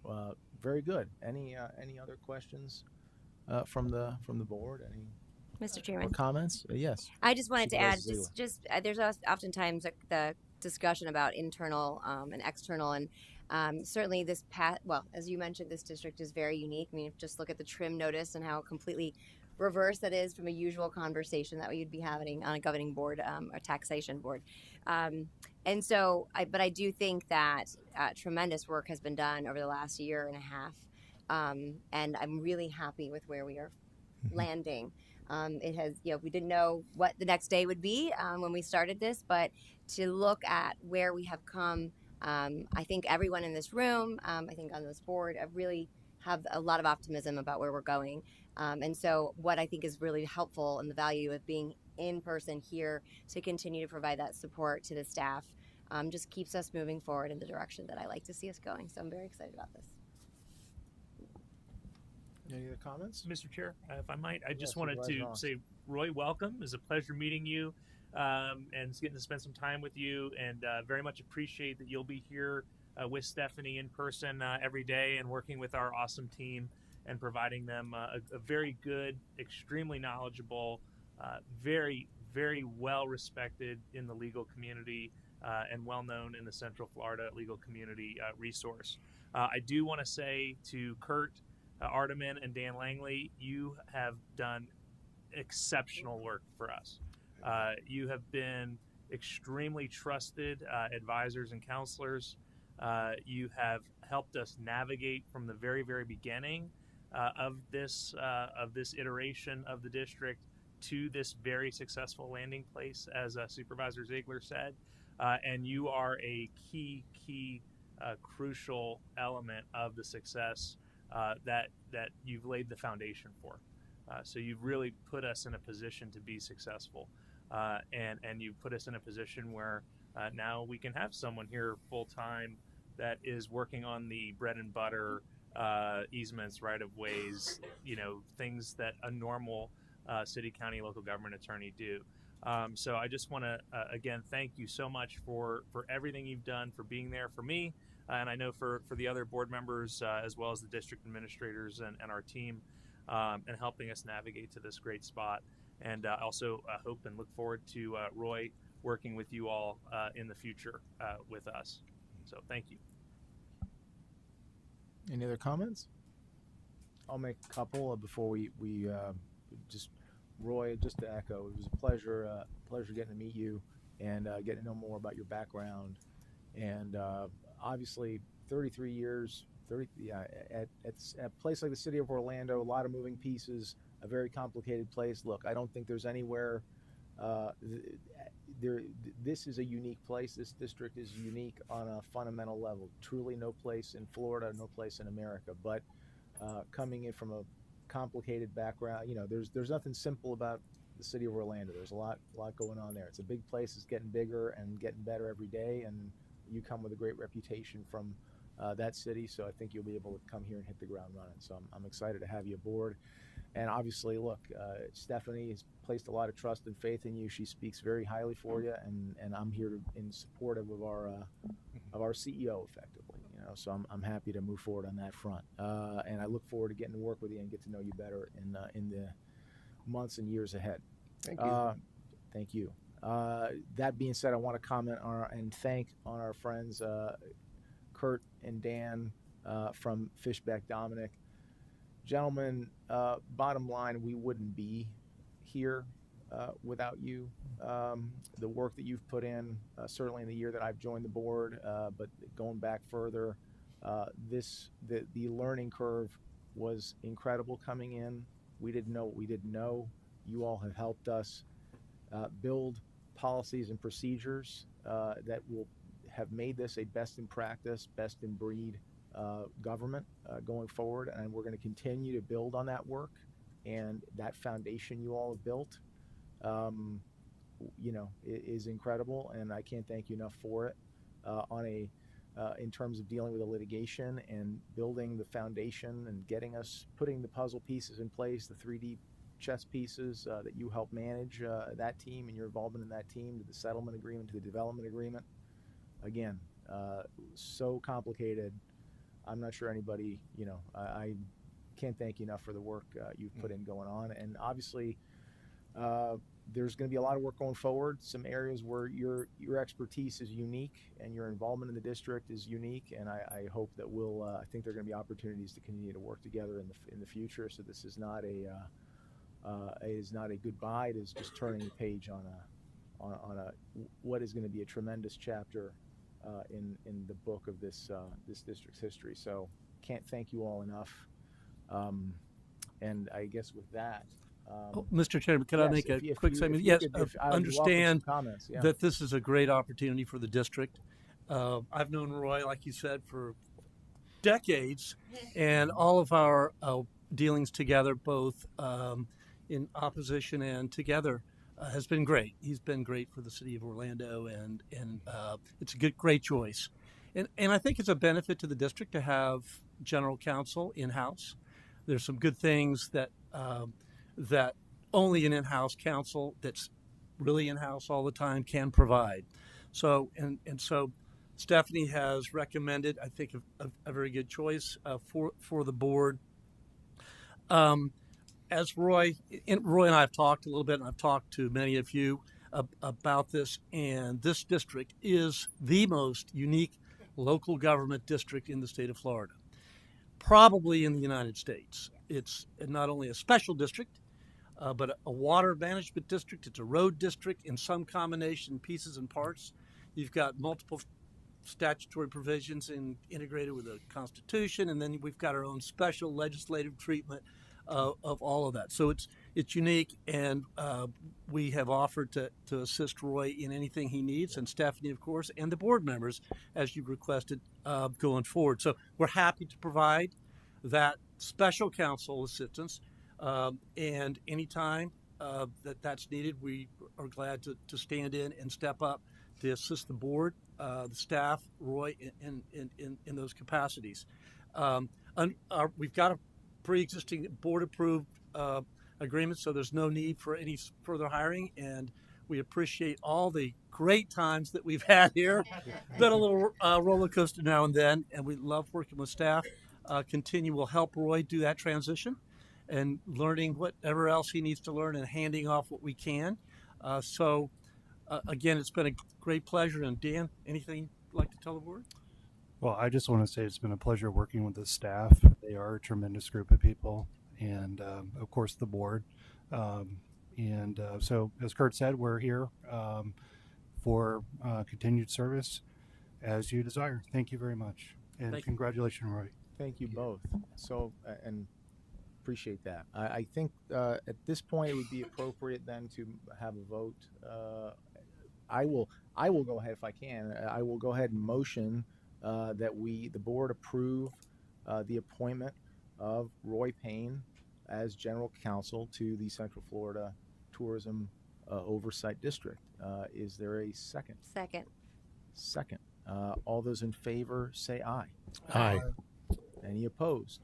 Very good. Any other questions from the board? Any Mr. Chairman. or comments? Yes. I just wanted to add, Supervisor there's oftentimes the discussion about internal and external, and certainly this well, as you mentioned, this district is very unique. I mean, just look at the trim notice and how completely reverse that is from a usual conversation that you'd be having on a governing board or taxation board. And so, but I do think that tremendous work has been done over the last year and a half, and I'm really happy with where we are landing. It has, you know, we didn't know what the next day would be when we started this, but to look at where we have come, I think everyone in this room, I think on this board, I really have a lot of optimism about where we're going. And so what I think is really helpful and the value of being in person here to continue to provide that support to the staff just keeps us moving forward in the direction that I like to see us going. So I'm very excited about this. Any other comments? Mr. Chair, if I might, I just Yes, wanted to Supervisor Ross. say, Roy, welcome. It's a pleasure meeting you and getting to spend some time with you, and very much appreciate that you'll be here with Stephanie in person every day and working with our awesome team and providing them a very good, extremely knowledgeable, very, very well respected in the legal community and well known in the Central Florida legal community resource. I do want to say to Kurt Arteman and Dan Langley, you have done exceptional work for us. You have been extremely trusted advisors and counselors. You have helped us navigate from the very, very beginning of this iteration of the district to this very successful landing place, as Supervisor Ziegler said. And you are a key, crucial element of the success that you've laid the foundation for. So you've really put us in a position to be successful, and you've put us in a position where now we can have someone here full time that is working on the bread and butter easements, right of ways, you know, things that a normal city, county, local government attorney do. So I just want to again thank you so much for everything you've done, for being there for me. And I know for the other board members, as well as the district administrators and our team, and helping us navigate to this great spot. And also hope and look forward to Roy working with you all in the future with us. So thank you. Any other comments? I'll make a couple before we just, Roy, just to echo, it was a pleasure getting to meet you and getting to know more about your background. And obviously 33 years, at a place like the city of Orlando, a lot of moving pieces, a very complicated place. Look, I don't think there's anywhere, this is a unique place. This district is unique on a fundamental level. Truly no place in Florida, no place in America. But coming in from a complicated background, you know, there's nothing simple about the city of Orlando. There's a lot going on there. It's a big place. It's getting bigger and getting better every day. And you come with a great reputation from that city, so I think you'll be able to come here and hit the ground running. So I'm excited to have you aboard. And obviously, look, Stephanie has placed a lot of trust and faith in you. She speaks very highly for you, and I'm here in support of our CEO, effectively. You know, so I'm happy to move forward on that front. And I look forward to getting to work with you and get to know you better in the months and years ahead. Thank you. Thank you. That being said, I want to comment on and thank our friends Kurt and Dan from Fishback Dominic. gentlemen, bottom line, we wouldn't be here without you. The work that you've put in, certainly in the year that I've joined the board, but going back further, the learning curve was incredible coming in. We didn't know what we didn't know. You all have helped us build policies and procedures that will have made this a best in practice, best in breed government going forward. And we're going to continue to build on that work and that foundation you all have built. Is incredible, and I can't thank you enough for it. In terms of dealing with the litigation and building the foundation and putting the puzzle pieces in place, the 3D chess pieces that you help manage that team and your involvement in that team, to the settlement agreement, to the development agreement. Again, so complicated. I'm not sure anybody, I can't thank you enough for the work you've put in going on. And obviously, there's going to be a lot of work going forward. Some areas where your expertise is unique and your involvement in the district is unique. And I hope that I think there are going to be opportunities to continue to work together in the future. So this is not a goodbye. It is just turning the page on what is going to be a tremendous chapter in the book of this district's history. So can't thank you all enough. And I guess with that, Mr. Chairman, can I make a quick statement? Yes, understand that this is a great opportunity for the district. I've known Roy, like you said, for decades, and all of our dealings together, both in opposition and together, has been great. He's been great for the city of Orlando, and it's a great choice. And I think it's a benefit to the district to have general counsel in-house. There's some good things that only an in-house counsel that's really in-house all the time can provide. So Stephanie has recommended, I think, a very good choice for the board. As Roy and I have talked a little bit, and I've talked to many of you about this, and this district is the most unique local government district in the state of Florida, probably in the United States. It's not only a special district, but a water management district. It's a road district in some combination, pieces and parts. You've got multiple statutory provisions integrated with the Constitution, and then we've got our own special legislative treatment of all of that. So it's unique, and we have offered to assist Roy in anything he needs, and Stephanie, of course, and the board members, as you've requested, going forward. So we're happy to provide that special counsel assistance, and anytime that's needed, we are glad to stand in and step up to assist the board, the staff, Roy, in those capacities. We've got a pre-existing board-approved agreement, so there's no need for any further hiring, and we appreciate all the great times that we've had here. Been a little roller coaster now and then, and we love working with staff. We'll help Roy do that transition and learning whatever else he needs to learn and handing off what we can. Again, it's been a great pleasure. And Dan, anything you'd like to tell the board? Well, I just want to say it's been a pleasure working with the staff. They are a tremendous group of people, and of course the board. So, as Kurt said, we're here for continued service as you desire. Thank you very much, and congratulations, Roy. Thank you both. So, and appreciate that. I think at this point it would be appropriate then to have a vote. I will go ahead, if I can. I will go ahead and motion that the board approve the appointment of Roy Payne as general counsel to the Central Florida Tourism Oversight District. Is there a second? Second. All those in favor say aye. Aye. Any opposed?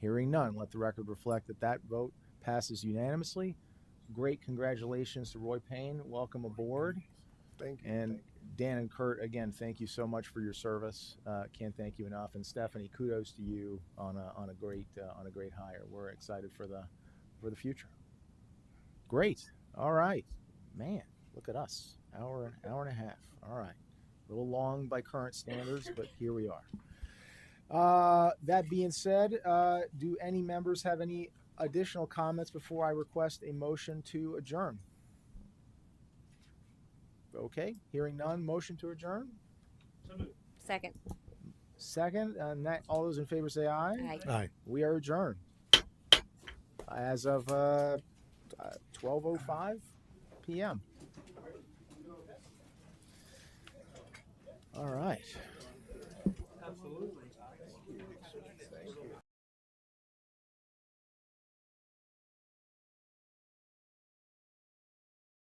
Hearing none, let the record reflect that vote passes unanimously. Great congratulations to Roy Payne. Welcome aboard. Thank you. And Dan and Kurt, again, thank you so much for your service. Can't thank you enough. And Stephanie, kudos to you on a great hire. We're excited for the future. Great. All right, man. Look at us. Hour and a half. All right. A little long by current standards, but here we are. That being said, do any members have any additional comments before I request a motion to adjourn? Okay, hearing none, motion to adjourn. Second. Second, all those in favor say aye. Aye. Aye. We are adjourned as of 12:05 p.m. All right.